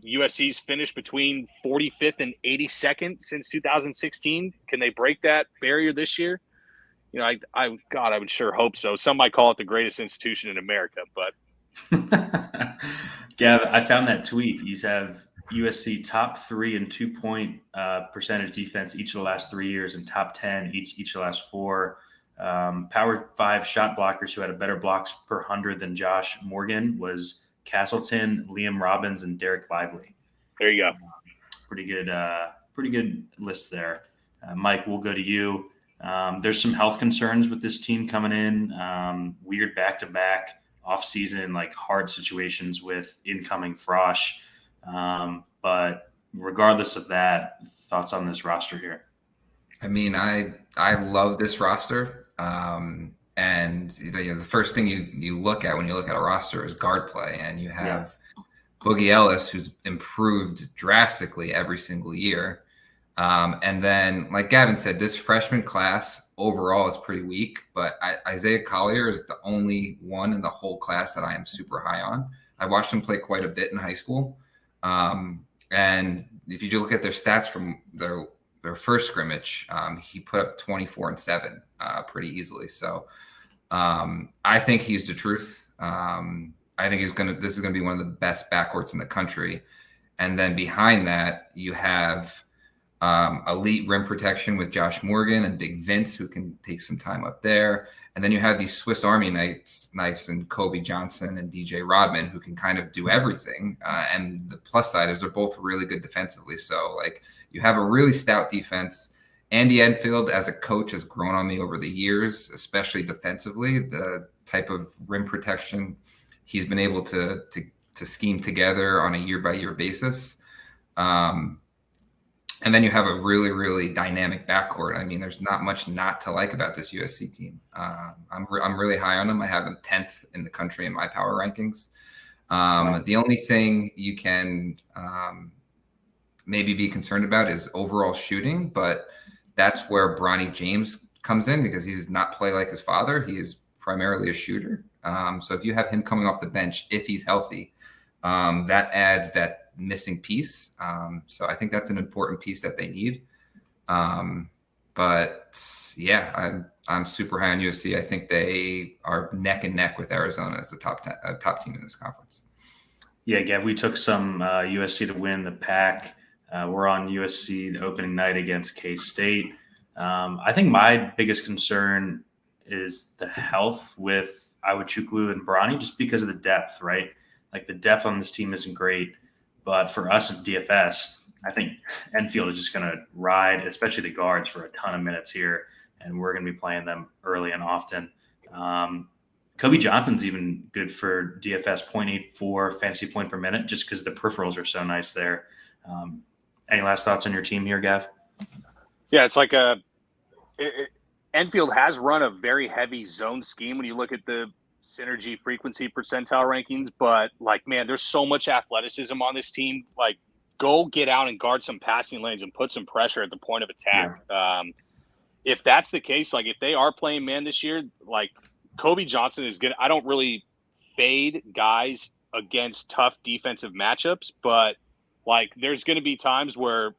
USC's finished between 45th and 82nd since 2016. Can they break that barrier this year? You know, I would sure hope so. Some might call it the greatest institution in America, but. Gav, I found that tweet. You have USC top 3 in 2-point percentage defense each of the last 3 years, and top 10 each of the last 4. Power 5 shot blockers who had a better blocks per 100 than Josh Morgan was Castleton, Liam Robbins, and Derek Lively. There you go. Pretty good list there. Mike, we'll go to you. There's some health concerns with this team coming in. Weird back-to-back off-season, like hard situations with incoming Frosh. But regardless of that, thoughts on this roster here? I mean, I love this roster. And the first thing you look at when you look at a roster is guard play. And you have Boogie Ellis, who's improved drastically every single year. And then, like Gavin said, this freshman class overall is pretty weak. But Isaiah Collier is the only one in the whole class that I am super high on. I watched him play quite a bit in high school. And if you look at their stats from their first scrimmage, he put up 24 and 7 pretty easily. So I think he's the truth. I think this is gonna be one of the best backcourts in the country. And then behind that, you have elite rim protection with Josh Morgan and Big Vince, who can take some time up there. And then you have these Swiss Army knives and Kobe Johnson and DJ Rodman, who can kind of do everything. And the plus side is they're both really good defensively. So like you have a really stout defense. Andy Enfield as a coach has grown on me over the years, especially defensively. The type of rim protection he's been able to scheme together on a year-by-year basis. And then you have a really, really dynamic backcourt. I mean, there's not much not to like about this USC team. I'm really high on them. I have them 10th in the country in my power rankings. The only thing you can maybe be concerned about is overall shooting, but that's where Bronny James comes in because he does not play like his father. He is primarily a shooter. So if you have him coming off the bench, if he's healthy, that adds that missing piece. So I think that's an important piece that they need. But yeah, I'm super high on USC. I think they are neck and neck with Arizona as the top team in this conference. Yeah, Gav, we took some USC to win the PAC. We're on USC the opening night against K-State. I think my biggest concern is the health with Iwuchukwu and Bronny, just because of the depth, right? Like the depth on this team isn't great. But for us at DFS, I think Enfield is just going to ride, especially the guards, for a ton of minutes here, and we're going to be playing them early and often. Kobe Johnson's even good for DFS, 0.84 fantasy point per minute, just because the peripherals are so nice there. Any last thoughts on your team here, Gav? Yeah, it's like Enfield has run a very heavy zone scheme when you look at the synergy frequency percentile rankings, but like, man, there's so much athleticism on this team. Like, go get out and guard some passing lanes and put some pressure at the point of attack. Yeah. If that's the case, like if they are playing man this year, like Kobe Johnson is good. I don't really fade guys against tough defensive matchups, but like there's going to be times where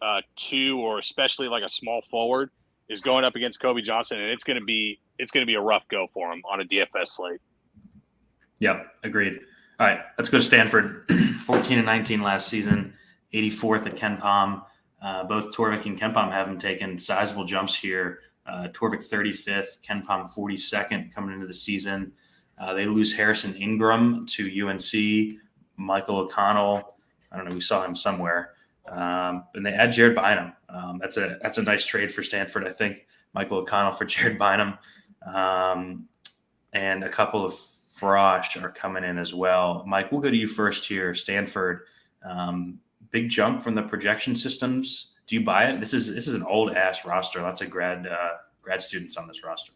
a two or especially like a small forward is going up against Kobe Johnson, and it's going to be a rough go for him on a DFS slate. Yep, agreed. All right, let's go to Stanford. 14-19 last season, 84th at Ken Pom. Both Torvik and Ken Pom haven't taken sizable jumps here. Torvik 35th, Ken Pom 42nd coming into the season. They lose Harrison Ingram to UNC. Michael O'Connell, I don't know, we saw him somewhere. And they add Jared Bynum. That's a nice trade for Stanford, I think. Michael O'Connell for Jared Bynum. And a couple of Frosh are coming in as well. Mike, we'll go to you first here. Stanford, big jump from the projection systems. Do you buy it? This is an old ass roster. Lots of grad students on this roster.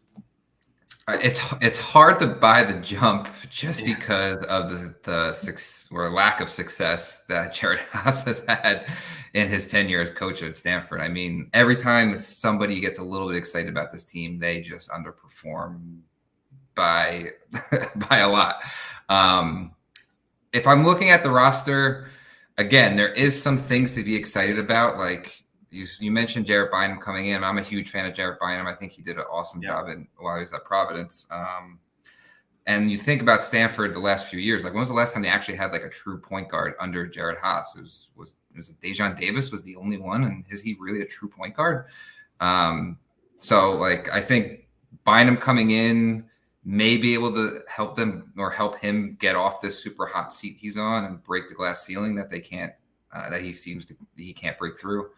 It's hard to buy the jump just because of the success or lack of success that Jared Haas has had in his tenure as coach at Stanford. I mean, every time somebody gets a little bit excited about this team, they just underperform by a lot. If I'm looking at the roster, again, there is some things to be excited about. Like you mentioned Jared Bynum coming in. I'm a huge fan of Jared Bynum. I think he did an awesome job while he was at Providence. And you think about Stanford the last few years, like when was the last time they actually had like a true point guard under Jared Haas? It was Dejon Davis was the only one, and is he really a true point guard? So like I think Bynum coming in may be able to help them or help him get off this super hot seat he's on and break the glass ceiling that they can't that he can't break through.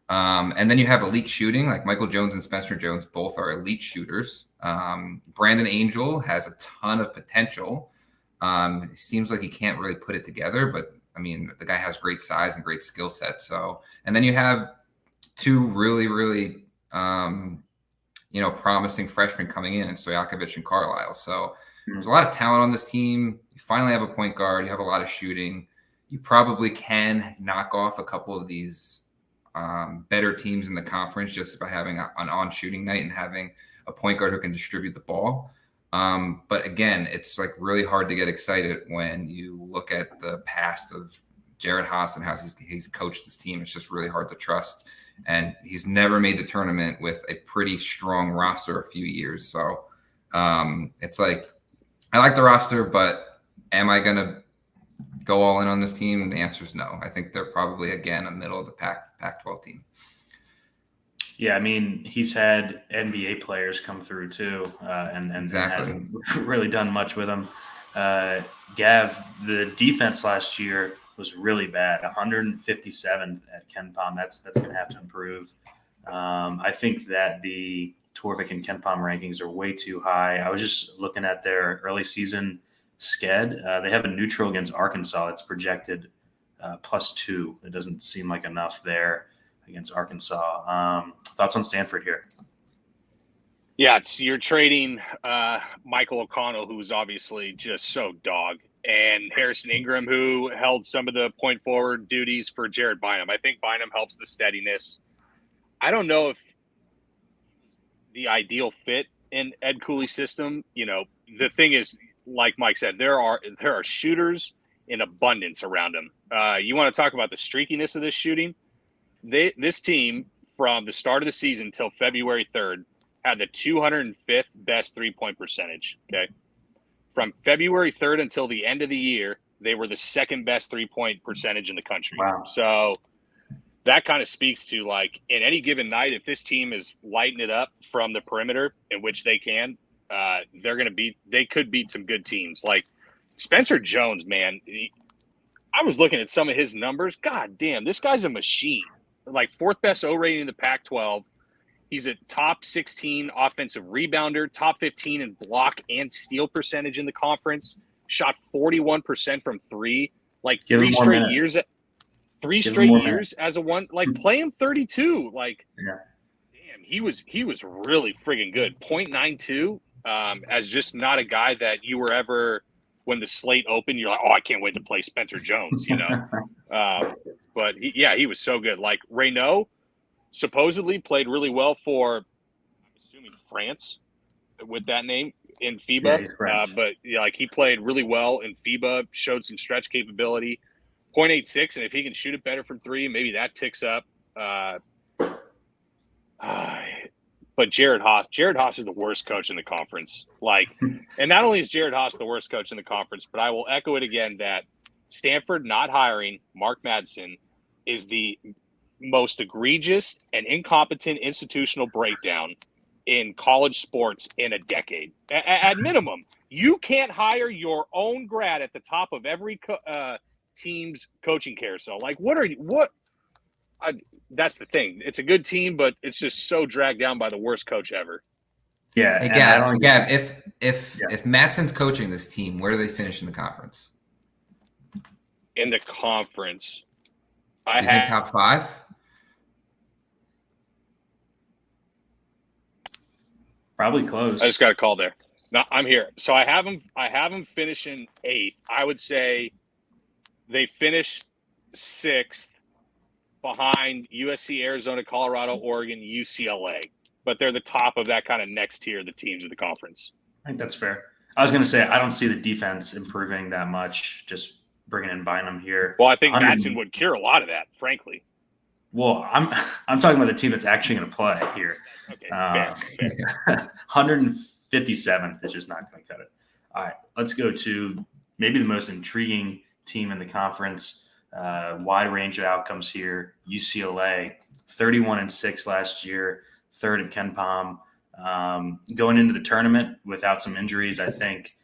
And then you have elite shooting, like Michael Jones and Spencer Jones, both are elite shooters. Brandon Angel has a ton of potential. It seems like he can't really put it together, but I mean, the guy has great size and great skill set. So, and then you have two really, really, promising freshmen coming in Stojakovic and Carlisle. So there's a lot of talent on this team. You finally have a point guard. You have a lot of shooting. You probably can knock off a couple of these better teams in the conference just by having an on-shooting night and having a point guard who can distribute the ball. But again, it's like really hard to get excited when you look at the past of Jared Haas and how he's coached his team. It's just really hard to trust. And he's never made the tournament with a pretty strong roster a few years. So it's like, I like the roster, but am I going to go all in on this team? And the answer is no. I think they're probably, again, a middle of the Pac-12 team. Yeah, I mean, he's had NBA players come through too, and Exactly. hasn't really done much with them. Gav, the defense last year was really bad, 157th at Ken Pom. That's going to have to improve. I think that the Torvik and Ken Pom rankings are way too high. I was just looking at their early season sched. They have a neutral against Arkansas that's projected +2. It doesn't seem like enough there against Arkansas. Thoughts on Stanford here? Yeah, you're trading Michael O'Connell, who's obviously just so dog, and Harrison Ingram, who held some of the point forward duties for Jared Bynum. I think Bynum helps the steadiness. I don't know if the ideal fit in Ed Cooley's system. The thing is, like Mike said, there are shooters in abundance around him. You want to talk about the streakiness of this shooting? This team, from the start of the season till February 3rd, had the 205th best three-point percentage, okay? From February 3rd until the end of the year, they were the second best three-point percentage in the country. Wow. So that kind of speaks to, like, in any given night, if this team is lighting it up from the perimeter, in which they can, they could beat some good teams. Like Spencer Jones, man, I was looking at some of his numbers. God damn, this guy's a machine. Like fourth best O rating in the Pac-12. He's a top 16 offensive rebounder, top 15 in block and steal percentage in the conference. Shot 41% from three. Like three straight years as a one. Like play him 32. Like, damn, he was really friggin' good. 0.92 as just not a guy that you were ever, when the slate opened, you're like, oh, I can't wait to play Spencer Jones, But he was so good. Like Reynaud supposedly played really well for, I'm assuming, France with that name. in Yeah, FIBA, he's French. but like he played really well in FIBA, showed some stretch capability. 0.86, and if he can shoot it better from three, maybe that ticks up. But Jared Haas is the worst coach in the conference. And not only is Jared Haas the worst coach in the conference, but I will echo it again that Stanford not hiring Mark Madsen is the most egregious and incompetent institutional breakdown in college sports in a decade. At minimum, you can't hire your own grad at the top of every team's coaching carousel. That's the thing. It's a good team, but it's just so dragged down by the worst coach ever. Yeah. Hey, Gav, if Mattson's coaching this team, where do they finish in the conference? In the conference, You think top 5? Probably close. I just got a call there. No, I'm here. So I have them finishing 8th. I would say they finish 6th behind USC, Arizona, Colorado, Oregon, UCLA. But they're the top of that kind of next tier of the teams of the conference. I think that's fair. I was going to say, I don't see the defense improving that much, just bringing in Bynum here. Well, I think Madsen would cure a lot of that, frankly. Well, I'm talking about the team that's actually going to play here. Okay, fair. 157th is just not going to cut it. All right, let's go to maybe the most intriguing team in the conference. Wide range of outcomes here. UCLA, 31-6 last year, 3rd at Ken Pom. Going into the tournament without some injuries, I think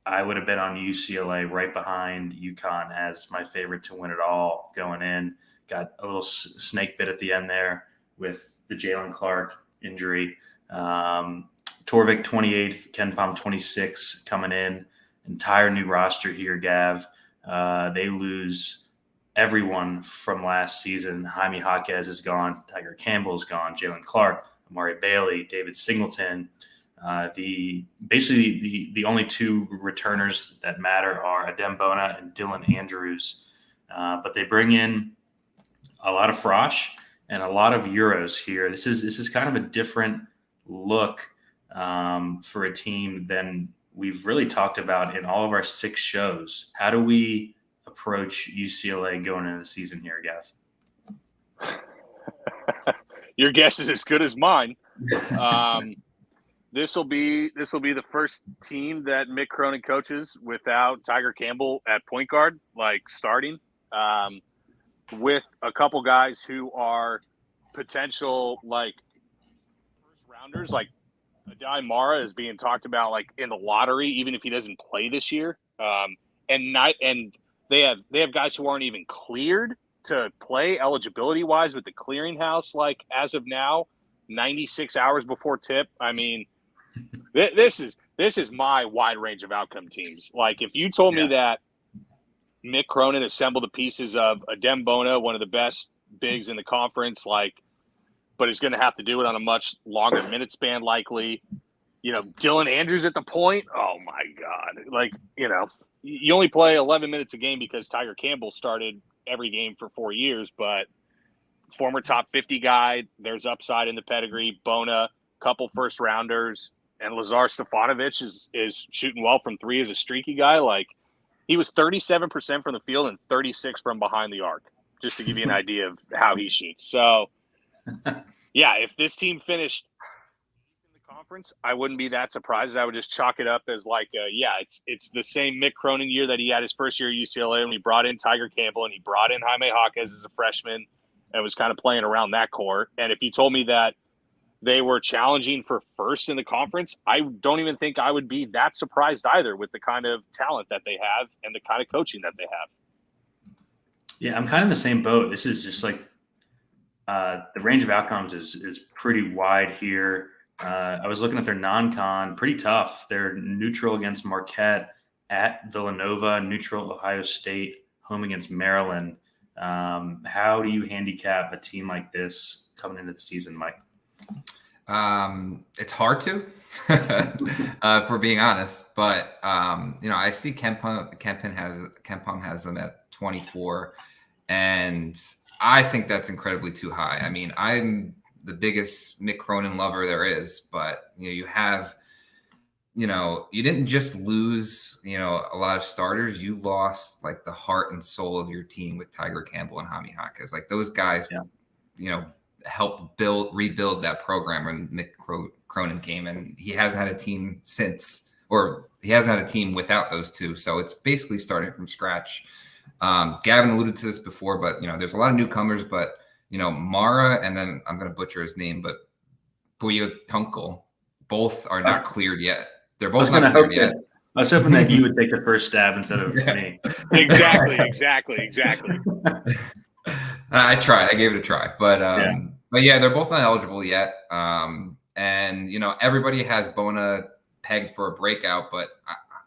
I would have been on UCLA right behind UConn as my favorite to win it all going in. Got a little snake bit at the end there with the Jalen Clark injury. Torvik 28th, Ken Pom 26 coming in. Entire new roster here, Gav. They lose everyone from last season. Jaime Jaquez is gone. Tiger Campbell is gone. Jalen Clark, Amari Bailey, David Singleton. The only 2 returners that matter are Adem Bona and Dylan Andrews. But they bring in a lot of Frosh and a lot of Euros here. This is kind of a different look for a team than we've really talked about in all of our 6 shows. How do we approach UCLA going into the season here, Gav? Your guess is as good as mine. This will be the first team that Mick Cronin coaches without Tiger Campbell at point guard, starting. With a couple guys who are potential first rounders, like Adai Mara is being talked about in the lottery, even if he doesn't play this year. And they have guys who aren't even cleared to play eligibility wise with the clearinghouse. As of now, 96 hours before tip. I mean, this is my wide range of outcome teams. If you told me that Mick Cronin assembled the pieces of Adem Bona, one of the best bigs in the conference, but he's going to have to do it on a much longer minute span, likely. Dylan Andrews at the point. Oh my God! You only play 11 minutes a game because Tiger Campbell started every game for 4 years, but former top 50 guy. There's upside in the pedigree. Bona, couple first rounders, and Lazar Stefanovic is shooting well from 3 as a streaky guy. He was 37% from the field and 36 from behind the arc, just to give you an idea of how he shoots. So, yeah, if this team finished in the conference, I wouldn't be that surprised. I would just chalk it up as it's the same Mick Cronin year that he had his first year at UCLA when he brought in Tiger Campbell and he brought in Jaime Jaquez as a freshman and was kind of playing around that core. And if you told me that they were challenging for first in the conference, I don't even think I would be that surprised either with the kind of talent that they have and the kind of coaching that they have. Yeah, I'm kind of in the same boat. This is just the range of outcomes is pretty wide here. I was looking at their non-con, pretty tough. They're neutral against Marquette, at Villanova, neutral Ohio State, home against Maryland. How do you handicap a team like this coming into the season, Mike? It's hard to, if we're being honest, but I see Ken Pom has them at 24, and I think that's incredibly too high. I mean, I'm the biggest Mick Cronin lover there is, but you have you didn't just lose, a lot of starters. You lost like the heart and soul of your team with Tiger Campbell and Jaime Jaquez. Like those guys, helped rebuild that program when Mick Cronin came, and he hasn't had a team since, or he hasn't had a team without those two. So it's basically starting from scratch. Gavin alluded to this before, but there's a lot of newcomers, but Mara, and then I'm going to butcher his name, but Buya Tunkel, both are not cleared yet. They're both not cleared yet. I was hoping that you would take the first stab instead of me. Exactly. I tried. I gave it a try, but they're both not eligible yet. And everybody has Bona pegged for a breakout, but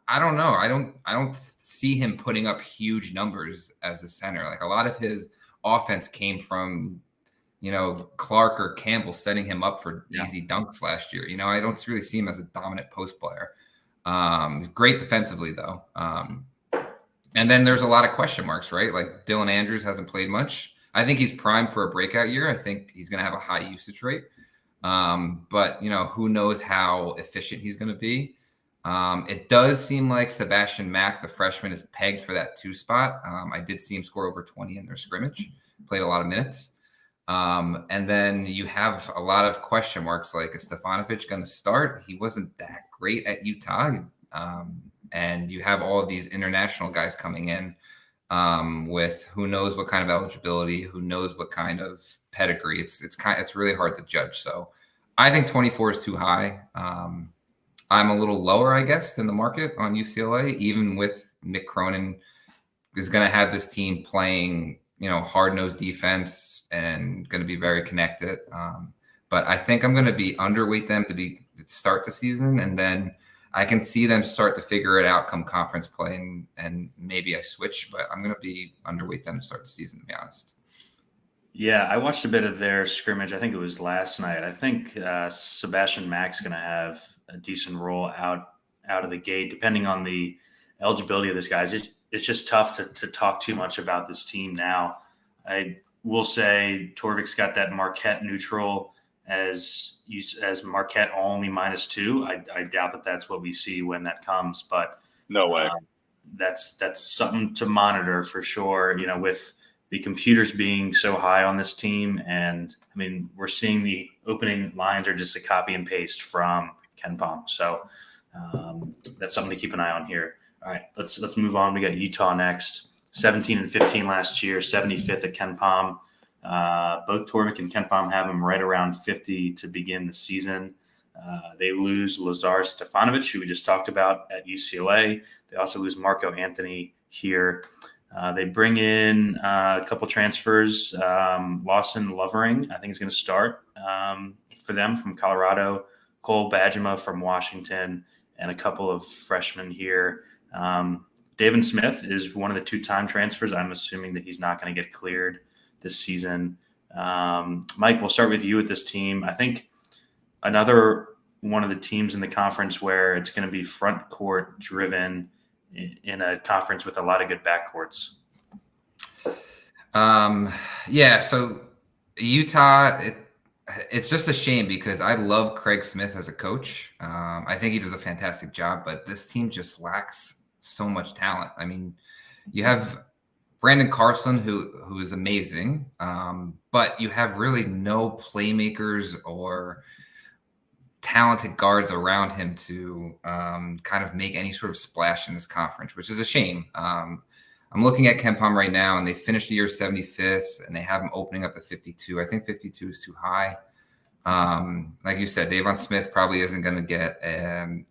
I don't know. I don't see him putting up huge numbers as a center. Like a lot of his offense came from Clark or Campbell setting him up for easy dunks last year. I don't really see him as a dominant post player. He's great defensively though. And then there's a lot of question marks, right? Like Dylan Andrews hasn't played much. I think he's primed for a breakout year. I think he's going to have a high usage rate. But who knows how efficient he's going to be. It does seem like Sebastian Mack, the freshman, is pegged for that 2 spot. I did see him score over 20 in their scrimmage, played a lot of minutes. And then you have a lot of question marks, like, is Stefanovic going to start? He wasn't that great at Utah. And you have all of these international guys coming in with who knows what kind of eligibility, who knows what kind of pedigree. It's really hard to judge. So I think 24 is too high. I'm a little lower, I guess, than the market on UCLA, even with Mick Cronin is going to have this team playing, hard-nosed defense and going to be very connected. But I think I'm going to be underweight them to start the season, and then I can see them start to figure it out come conference play, and maybe I switch, but I'm going to be underweight them to start the season, to be honest. Yeah, I watched a bit of their scrimmage. I think it was last night. I think Sebastian Mack's going to have a decent role out of the gate, depending on the eligibility of this guy. It's just tough to talk too much about this team now. I will say Torvik's got that Marquette neutral as Marquette only -2. I doubt that that's what we see when that comes, but no way. That's something to monitor for sure. With the computers being so high on this team, and I mean, we're seeing the opening lines are just a copy and paste from Ken Pom. So that's something to keep an eye on here. All right, let's move on. We got Utah next. 17-15 last year, 75th at Ken Pom. Both Torvik and Ken Pom have him right around 50 to begin the season. They lose Lazar Stefanovic, who we just talked about at UCLA. They also lose Marco Anthony here. They bring in a couple transfers. Lawson Lovering, I think, is going to start for them from Colorado. Cole Bajema from Washington, and a couple of freshmen here. David Smith is one of the 2-time transfers. I'm assuming that he's not going to get cleared this season. Mike, we'll start with you with this team. I think another one of the teams in the conference where it's going to be front court driven in a conference with a lot of good backcourts. So Utah, it's just a shame because I love Craig Smith as a coach. I think he does a fantastic job, but this team just lacks so much talent. I mean, you have Brandon Carlson, who is amazing, but you have really no playmakers or talented guards around him to kind of make any sort of splash in this conference, which is a shame. I'm looking at Ken Pom right now, and they finished the year 75th, and they have them opening up at 52. I think 52 is too high. Like you said, Davon Smith probably isn't going to get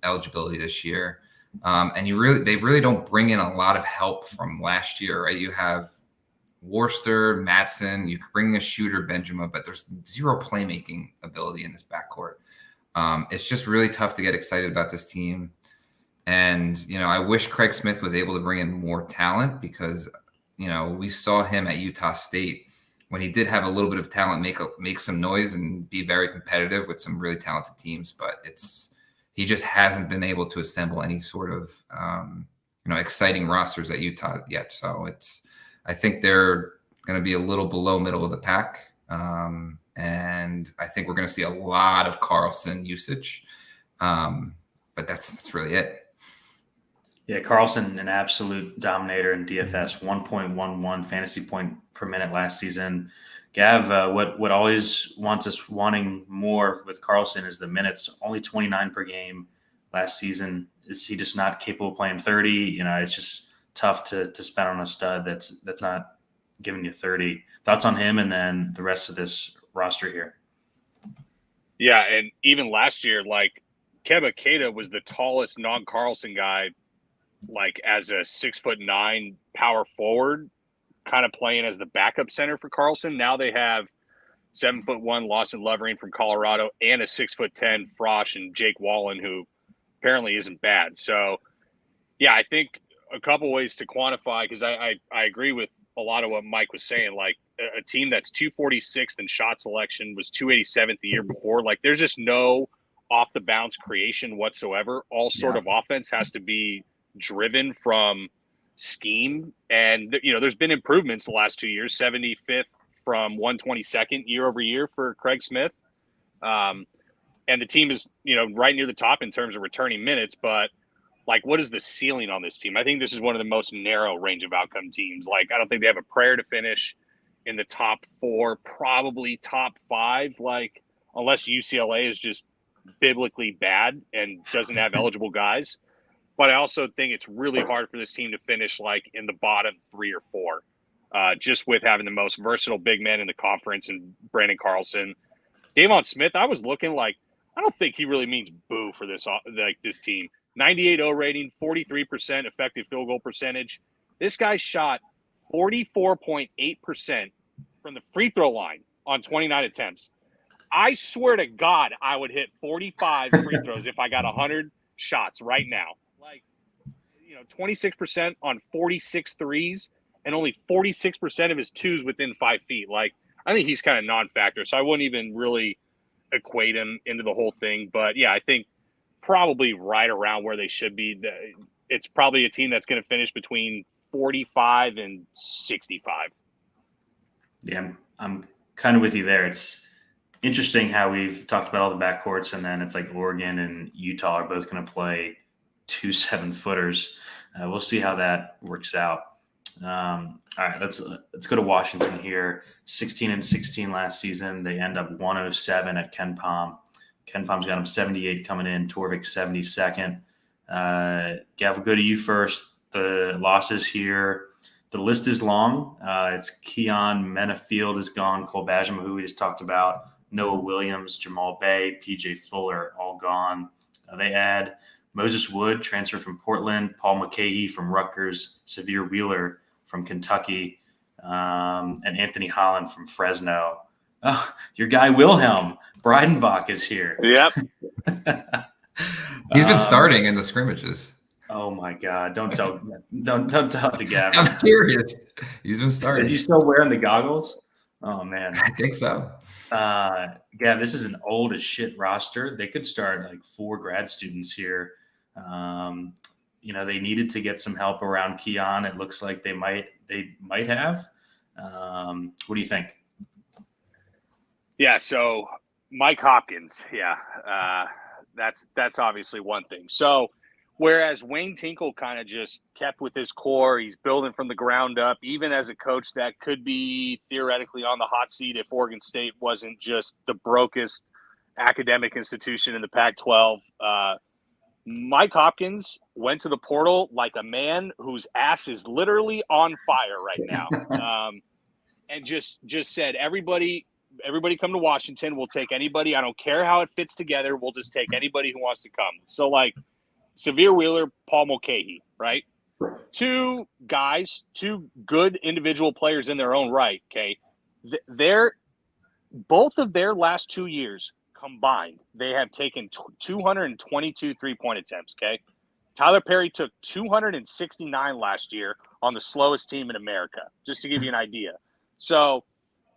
eligibility this year. And they really don't bring in a lot of help from last year, right? You have Worcester, Matson, you could bring in a shooter, Benjamin, but there's zero playmaking ability in this backcourt. It's just really tough to get excited about this team. And, I wish Craig Smith was able to bring in more talent because, we saw him at Utah State when he did have a little bit of talent, make some noise and be very competitive with some really talented teams. But he just hasn't been able to assemble any sort of, exciting rosters at Utah yet. So I think they're going to be a little below middle of the pack. And I think we're going to see a lot of Carlson usage. but that's really it. Yeah, Carlson, an absolute dominator in DFS, 1.11 fantasy point per minute last season. Gav, what always wants us wanting more with Carlson is the minutes. Only 29 per game last season. Is he just not capable of playing 30? You know, it's just tough to spend on a stud that's not giving you 30. Thoughts on him and then the rest of this roster here? Yeah, and even last year, like Keba Keita was the tallest non-Carlson guy, like as a 6'9" power forward, kind of playing as the backup center for Carlson. Now they have 7'1" Lawson Lovering from Colorado and a 6'10" Frosch and Jake Wallen, who apparently isn't bad. So, yeah, I think a couple ways to quantify, because I agree with a lot of what Mike was saying. Like a team that's 246th in shot selection was 287th the year before. Like there's just no off the bounce creation whatsoever. All sort of offense has to be driven from scheme. And, you know, there's been improvements the last 2 years, 75th from 122nd year over year for Craig Smith. And the team is, you know, right near the top in terms of returning minutes. But, like, what is the ceiling on this team? I think this is one of the most narrow range of outcome teams. Like, I don't think they have a prayer to finish in the top 4, probably top 5, like, unless UCLA is just biblically bad and doesn't have eligible guys. But I also think it's really hard for this team to finish like in the bottom 3 or 4, just with having the most versatile big men in the conference and Brandon Carlson. Davon Smith, I was looking like, I don't think he really means boo for this team. 98-0 rating, 43% effective field goal percentage. This guy shot 44.8% from the free throw line on 29 attempts. I swear to God, I would hit 45 free throws if I got 100 shots right now. Like, you know, 26% on 46 threes and only 46% of his twos within 5 feet. Like, I think he's kind of non-factor, so I wouldn't even really equate him into the whole thing. But, yeah, I think probably right around where they should be. It's probably a team that's going to finish between 45 and 65. Yeah, I'm kind of with you there. It's interesting how we've talked about all the backcourts, and then it's like Oregon and Utah are both going to play 2 7-footers. We'll see how that works out. All right, let's go to Washington here. 16-16 last season. They end up 107 at Ken Pom. Ken Pom's got him 78 coming in. Torvik 72nd. Gav, we'll go to you first. The losses here. The list is long. It's Keon Menafield is gone. Cole Bajema, who we just talked about. Noah Williams, Jamal Bay, PJ Fuller, all gone. They add Moses Wood, transfer from Portland, Paul McCahey from Rutgers, Severe Wheeler from Kentucky, and Anthony Holland from Fresno. Oh, your guy Wilhelm Breidenbach is here. Yep. He's been starting in the scrimmages. Oh my God! Don't tell to Gavin. I'm serious. He's been starting. Is he still wearing the goggles? Oh man, I think so. Yeah, this is an old as shit roster. They could start like 4 grad students here. You know, they needed to get some help around Keon. It looks like they might have. What do you think? Yeah, so Mike Hopkins, that's obviously one thing. So whereas Wayne Tinkle kind of just kept with his core, he's building from the ground up, even as a coach that could be theoretically on the hot seat if Oregon State wasn't just the brokest academic institution in the Pac-12. Mike Hopkins went to the portal like a man whose ass is literally on fire right now, and just said, everybody come to Washington. We'll take anybody. I don't care how it fits together. We'll just take anybody who wants to come. So, like, Severe Wheeler, Paul Mulcahy, right? 2 guys, 2 good individual players in their own right, okay? Both of their last 2 years combined, they have taken 222 three-point attempts, okay? Tyler Perry took 269 last year on the slowest team in America, just to give you an idea. So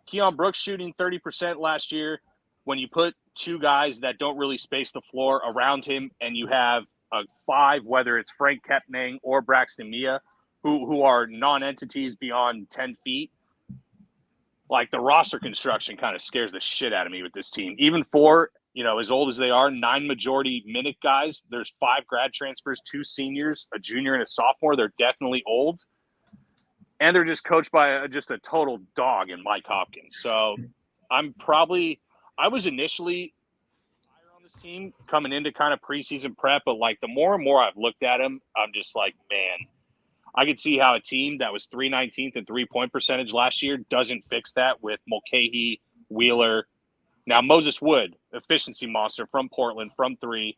Keon Brooks shooting 30% last year. When you put 2 guys that don't really space the floor around him and you have a 5, whether it's Frank Kepnang or Braxton Mia, who are non-entities beyond 10 feet, like the roster construction kind of scares the shit out of me with this team. Even for, as old as they are, 9 majority minute guys. There's 5 grad transfers, 2 seniors, a junior and a sophomore. They're definitely old. And they're just coached by just a total dog in Mike Hopkins. So I was initially higher on this team coming into kind of preseason prep, but like the more and more I've looked at him, I'm just like, man, I could see how a team that was 319th in 3-point percentage last year doesn't fix that with Mulcahy, Wheeler. Now, Moses Wood, efficiency monster from Portland, from 3,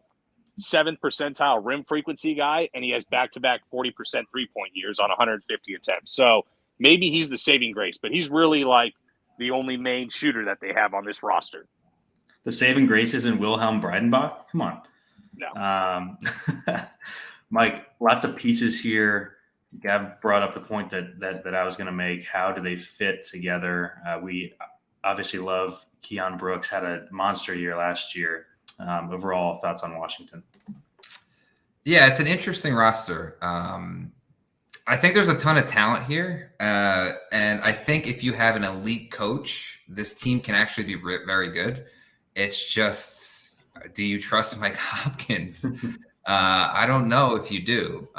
7th percentile rim frequency guy, and he has back-to-back 40% three-point years on 150 attempts. So maybe he's the saving grace, but he's really like the only main shooter that they have on this roster. The saving grace isn't Wilhelm Breidenbach? Come on. No. Mike, lots of pieces here. Gav brought up the point that I was going to make. How do they fit together? We obviously love Keon Brooks, had a monster year last year. Overall, thoughts on Washington? Yeah, it's an interesting roster. I think there's a ton of talent here. And I think if you have an elite coach, this team can actually be very good. It's just, do you trust Mike Hopkins? I don't know if you do.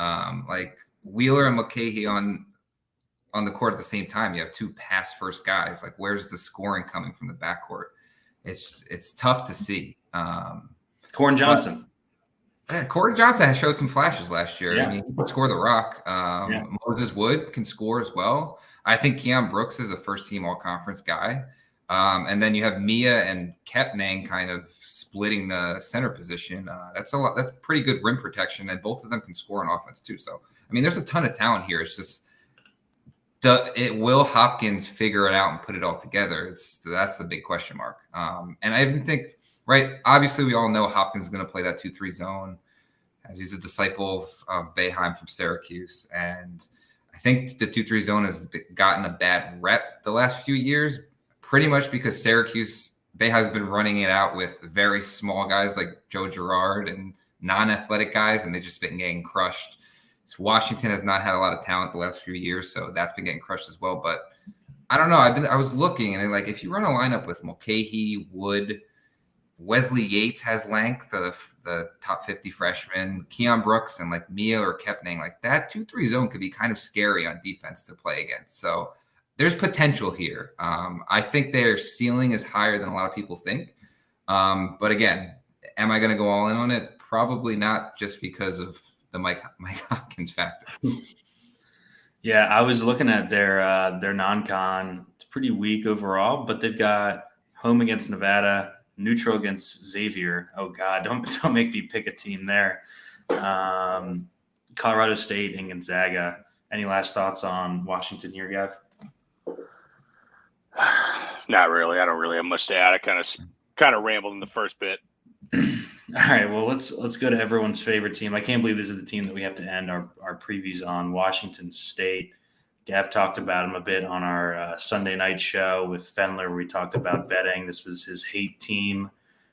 Like Wheeler and Mulcahy on the court at the same time, you have 2 pass-first guys. Like, where's the scoring coming from the backcourt? It's tough to see. Corin Johnson. Corin Johnson has showed some flashes last year. Yeah. I mean, he can score the rock. Moses Wood can score as well. I think Keon Brooks is a first-team all-conference guy. And then you have Mia and Kepnang kind of splitting the center position. That's pretty good rim protection, and both of them can score on offense too. So, I mean, there's a ton of talent here. It's just, will Hopkins figure it out and put it all together? That's the big question mark. And I even think, right, obviously we all know Hopkins is going to play that 2-3 zone, as he's a disciple of Boeheim from Syracuse. And I think the 2-3 zone has gotten a bad rep the last few years, pretty much because Syracuse, Boeheim's been running it out with very small guys like Joe Girard and non-athletic guys, and they've just been getting crushed. Washington has not had a lot of talent the last few years, so that's been getting crushed as well. But I don't know. I was looking, and like if you run a lineup with Mulcahy, Wood, Wesley Yates has length, the top 50 freshman, Keon Brooks, and like Mia or Kepnang, like that 2-3 zone could be kind of scary on defense to play against. So there's potential here. I think their ceiling is higher than a lot of people think. But again, am I going to go all in on it? Probably not, just because of the Mike Hopkins factor. Yeah, I was looking at their non-con. It's pretty weak overall, but they've got home against Nevada, neutral against Xavier. Oh God, don't make me pick a team there. Colorado State and Gonzaga. Any last thoughts on Washington here, Gav? Not really. I don't really have much to add. I kind of rambled in the first bit. All right, well, let's go to everyone's favorite team. I can't believe this is the team that we have to end our previews on, Washington State. Gav talked about him a bit on our Sunday night show with Fendler, where we talked about betting. This was his hate team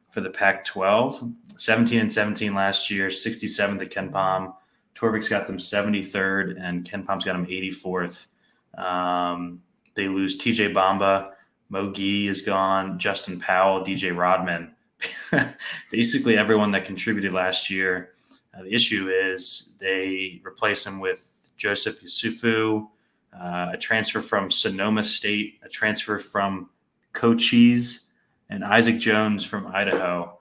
for the Pac-12. 17-17 last year, 67th at Ken Pom. Torvik's got them 73rd, and Ken Pom's got them 84th. They lose TJ Bamba. Mo Gee is gone. Justin Powell, DJ Rodman. Basically everyone that contributed last year. The issue is they replace him with Joseph Yusufu, a transfer from Sonoma State, a transfer from Cochise, and Isaac Jones from Idaho.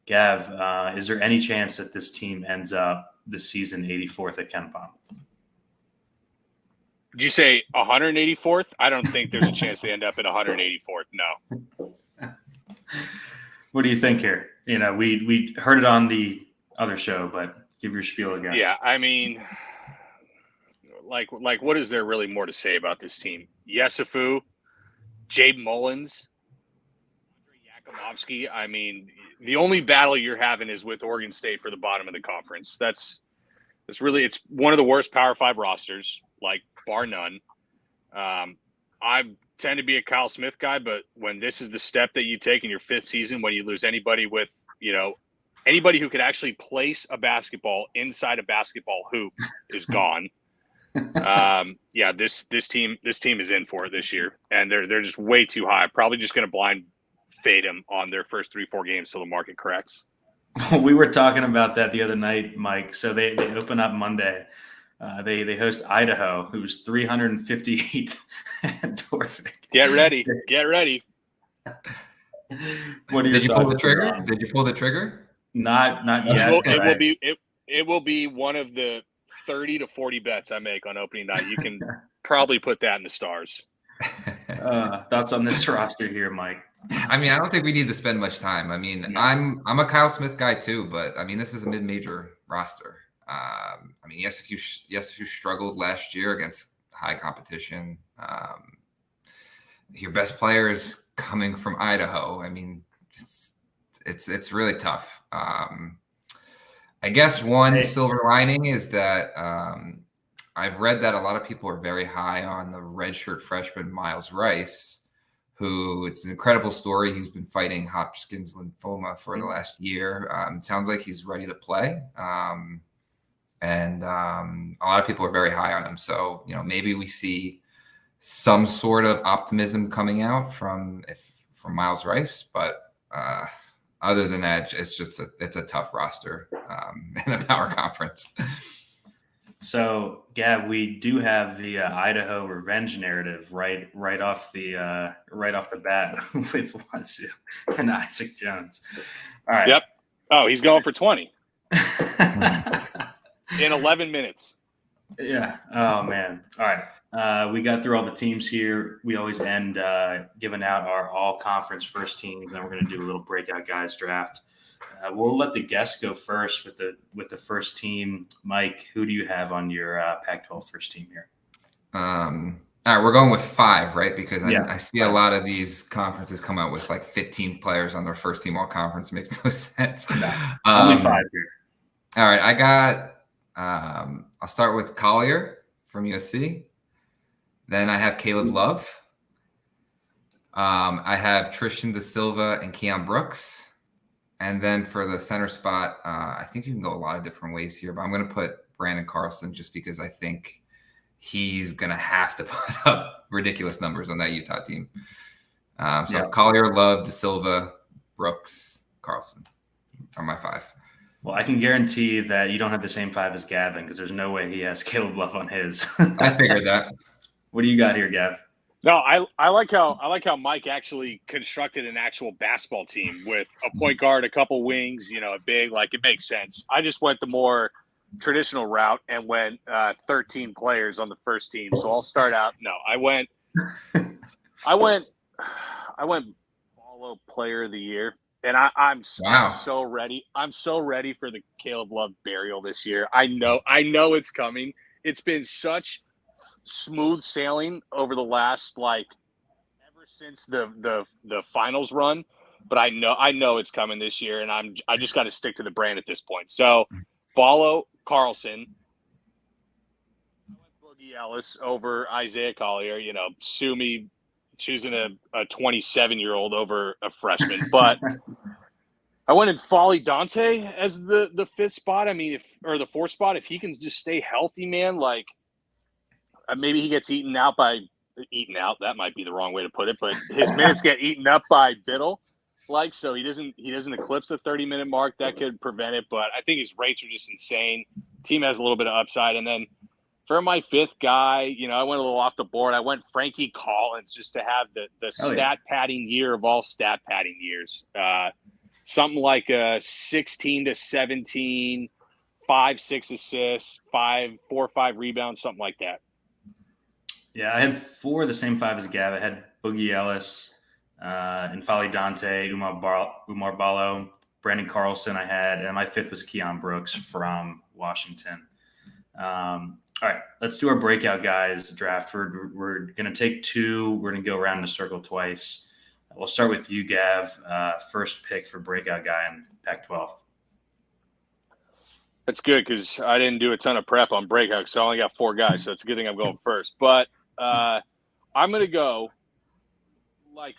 Gav, is there any chance that this team ends up this season 84th at Ken Pom? Did you say 184th? I don't think there's a chance they end up at 184th. No. What do you think here? You know, we heard it on the other show, but give your spiel again. Yeah, I mean, like what is there really more to say about this team? Yesufu, Jabe Mullins, Andre Yakumovsky. I mean, the only battle you're having is with Oregon State for the bottom of the conference. That's really, it's one of the worst Power 5 rosters, like bar none. I tend to be a Kyle Smith guy, but when this is the step that you take in your 5th season, when you lose anybody with, anybody who could actually place a basketball inside a basketball hoop is gone. This team is in for it this year, and they're just way too high. Probably just going to fade him on their first 3-4 games till the market corrects. We were talking about that the other night, Mike. So they open up Monday. They host Idaho, who's 358th at Dorfic. Get ready. Get ready. What are your Did you pull thoughts, the trigger? Ron? Did you pull the trigger? Not yet. It will be one of the 30 to 40 bets I make on opening night. You can probably put that in the stars. Thoughts on this roster here, Mike? I mean, I don't think we need to spend much time. I mean, No. I'm a Kyle Smith guy too, but I mean, this is a mid-major roster. I mean, yes, if you struggled last year against high competition, your best player is coming from Idaho. I mean, it's really tough. I guess one silver lining is that I've read that a lot of people are very high on the redshirt freshman Miles Rice, who it's an incredible story. He's been fighting Hodgkin's lymphoma for the last year. It sounds like he's ready to play. And a lot of people are very high on him. So, maybe we see some sort of optimism coming out from Miles Rice. But other than that, it's a tough roster in a power conference. So, Gav, we do have the Idaho revenge narrative right off the bat with Wazoo and Isaac Jones. All right. Yep. Oh, he's going for 20 in 11 minutes. Yeah. Oh man. All right. We got through all the teams here. We always end giving out our all conference first teams, and we're going to do a little breakout guys draft. We'll let the guests go first with the first team. Mike, who do you have on your Pac-12 first team here? All right, we're going with 5, right? Because I see 5. a lot of these conferences come out with like 15 players on their first team all conference. Makes no sense. No, only 5 here. All right, I got. I'll start with Collier from USC. Then I have Caleb Love. I have Tristan Da Silva and Keon Brooks. And then for the center spot, I think you can go a lot of different ways here, but I'm going to put Brandon Carlson just because I think he's going to have to put up ridiculous numbers on that Utah team. Collier, Love, Da Silva, Brooks, Carlson are my 5. Well, I can guarantee that you don't have the same 5 as Gavin because there's no way he has Caleb Love on his. I figured that. What do you got here, Gav? No, I like how Mike actually constructed an actual basketball team with a point guard, a couple wings, a big, it makes sense. I just went the more traditional route and went 13 players on the first team. So I'll start out. No, I went Follow Player of the Year, and I'm so ready. I'm so ready for the Caleb Love burial this year. I know it's coming. It's been such smooth sailing over the last ever since the finals run, but I know it's coming this year, and I just got to stick to the brand at this point. So follow Carlson, Boogie Ellis over Isaiah Collier. Sue me choosing a 27-year-old over a freshman, but I went in Folly Dante as the 5th spot. I mean, or the 4th spot, if he can just stay healthy, man, maybe he gets eaten out. That might be the wrong way to put it, but his minutes get eaten up by Biddle. So he doesn't eclipse the 30-minute mark. That could prevent it, but I think his rates are just insane. Team has a little bit of upside. And then for my 5th guy, I went a little off the board. I went Frankie Collins just to have the stat padding year of all stat padding years. Something like a 16 to 17, 5-6 assists, 4 or 5 rebounds, something like that. Yeah, I had 4 of the same 5 as Gav. I had Boogie Ellis, N'Faly Dante, Umar Ballo, Brandon Carlson I had, and my 5th was Keon Brooks from Washington. All right, let's do our breakout guys draft. We're going to take 2. We're going to go around the circle twice. We'll start with you, Gav. First pick for breakout guy in Pac-12. That's good because I didn't do a ton of prep on breakout, so I only got 4 guys, so it's a good thing I'm going first. But I'm going to go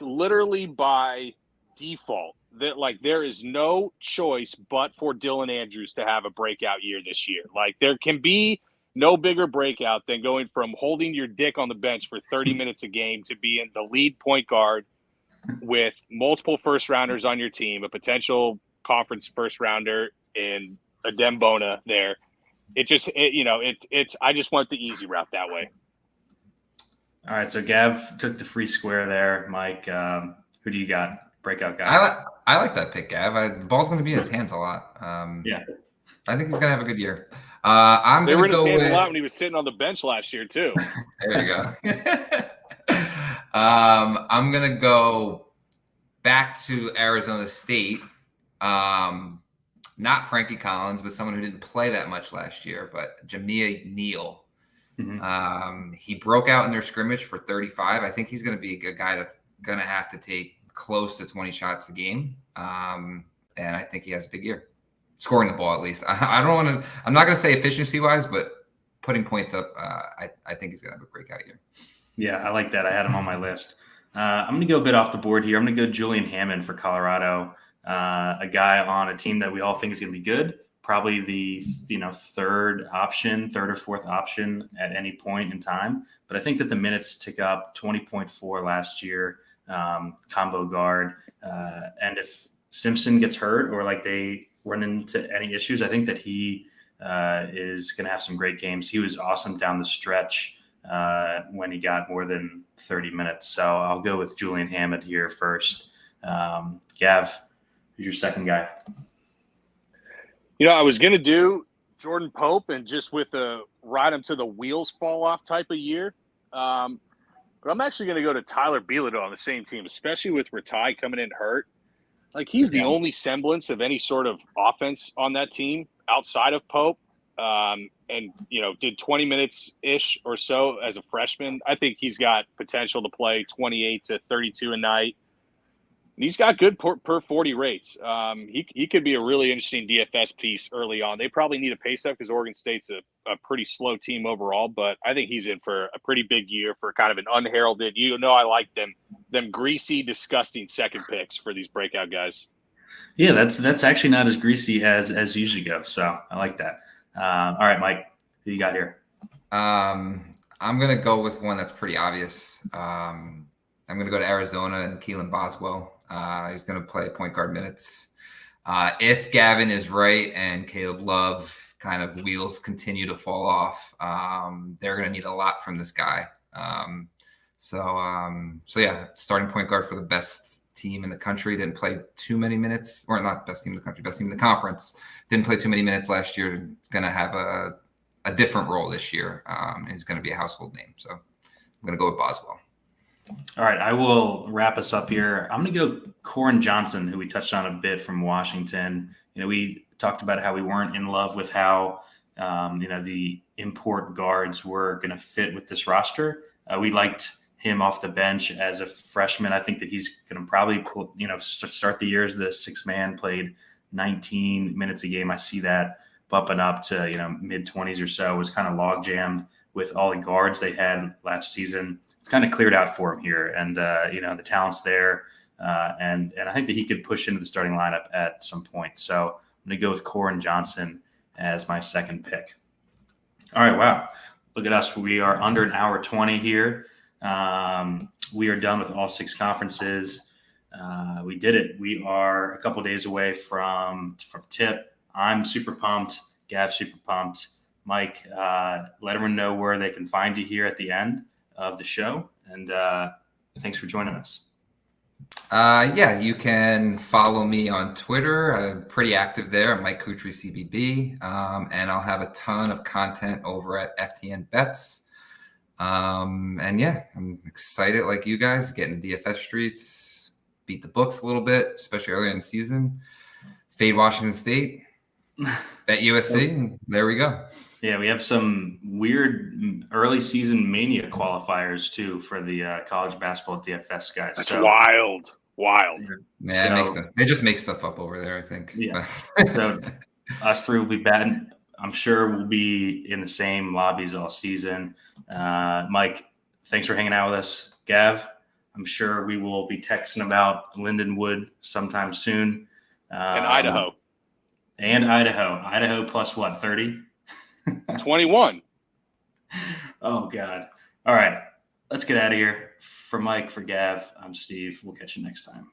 literally by default. That there is no choice but for Dylan Andrews to have a breakout year this year. There can be no bigger breakout than going from holding your dick on the bench for 30 minutes a game to being the lead point guard with multiple first rounders on your team, a potential conference first rounder in a Dembona there. I just went the easy route that way. All right, so Gav took the free square there. Mike, who do you got? Breakout guy. I like that pick, Gav. The ball's going to be in his hands a lot. Yeah. I think he's going to have a good year. I'm going to go with. They were in his hands a lot when he was sitting on the bench last year, too. There you go. I'm going to go back to Arizona State. Not Frankie Collins, but someone who didn't play that much last year, but Jamia Neal. Mm-hmm. He broke out in their scrimmage for 35. I think he's going to be a guy that's going to have to take close to 20 shots a game. And I think he has a big year. Scoring the ball, at least. I'm not going to say efficiency-wise, but putting points up, I think he's going to have a breakout year. Yeah, I like that. I had him on my list. I'm going to go a bit off the board here. I'm going to go Julian Hammond for Colorado. A guy on a team that we all think is going to be good, probably the third or fourth option at any point in time. But I think that the minutes tick up. 20.4 last year, combo guard. And if Simpson gets hurt or like they run into any issues, I think that he is going to have some great games. He was awesome down the stretch when he got more than 30 minutes. So I'll go with Julian Hammond here first. Gav, who's your second guy? I was going to do Jordan Pope and just with a ride him to the wheels fall off type of year. But I'm actually going to go to Tyler Bilodeau on the same team, especially with Ratai coming in hurt. Like he's the only semblance of any sort of offense on that team outside of Pope. And did 20 minutes-ish or so as a freshman. I think he's got potential to play 28 to 32 a night. He's got good per 40 rates. He could be a really interesting DFS piece early on. They probably need a pace up because Oregon State's a pretty slow team overall, but I think he's in for a pretty big year for kind of an unheralded. I like them greasy, disgusting second picks for these breakout guys. Yeah, that's actually not as greasy as usually go. So I like that. All right, Mike, who you got here? I'm going to go with one that's pretty obvious. I'm going to go to Arizona and Keelan Boswell. He's going to play point guard minutes. If Gavin is right and Caleb Love kind of wheels continue to fall off, they're going to need a lot from this guy. So yeah, starting point guard for the best team in the country. Didn't play too many minutes, or not best team in the country, best team in the conference. Didn't play too many minutes last year. It's going to have a different role this year. And he's going to be a household name. So I'm going to go with Boswell. All right, I will wrap us up here. I'm going to go Corin Johnson, who we touched on a bit from Washington. We talked about how we weren't in love with how, the import guards were going to fit with this roster. We liked him off the bench as a freshman. I think that he's going to probably, start the year as the sixth man, played 19 minutes a game. I see that bumping up to, mid-20s or so. Was kind of log jammed with all the guards they had last season. It's kind of cleared out for him here. And, the talent's there. And I think that he could push into the starting lineup at some point. So I'm going to go with Corin Johnson as my second pick. All right. Wow. Look at us. We are under an hour 20 here. We are done with all six conferences. We did it. We are a couple days away from tip. I'm super pumped. Gav's super pumped. Mike, let everyone know where they can find you here at the end of the show. And thanks for joining us. Yeah, you can follow me on Twitter. I'm pretty active there. I'm Mike Kutry CBB. And I'll have a ton of content over at FTN Bets. And yeah, I'm excited like you guys, get in the DFS streets, beat the books a little bit, especially early in the season. Fade Washington State, bet USC, and there we go. Yeah, we have some weird early season mania qualifiers too for the college basketball DFS guys. That's wild. Yeah, it just makes stuff up over there, I think. Yeah. So us three will be batting. I'm sure we'll be in the same lobbies all season. Mike, thanks for hanging out with us. Gav, I'm sure we will be texting about Lindenwood sometime soon. And Idaho. Idaho plus what, 30? 21. Oh, God. All right. Let's get out of here. For Mike, for Gav, I'm Steve. We'll catch you next time.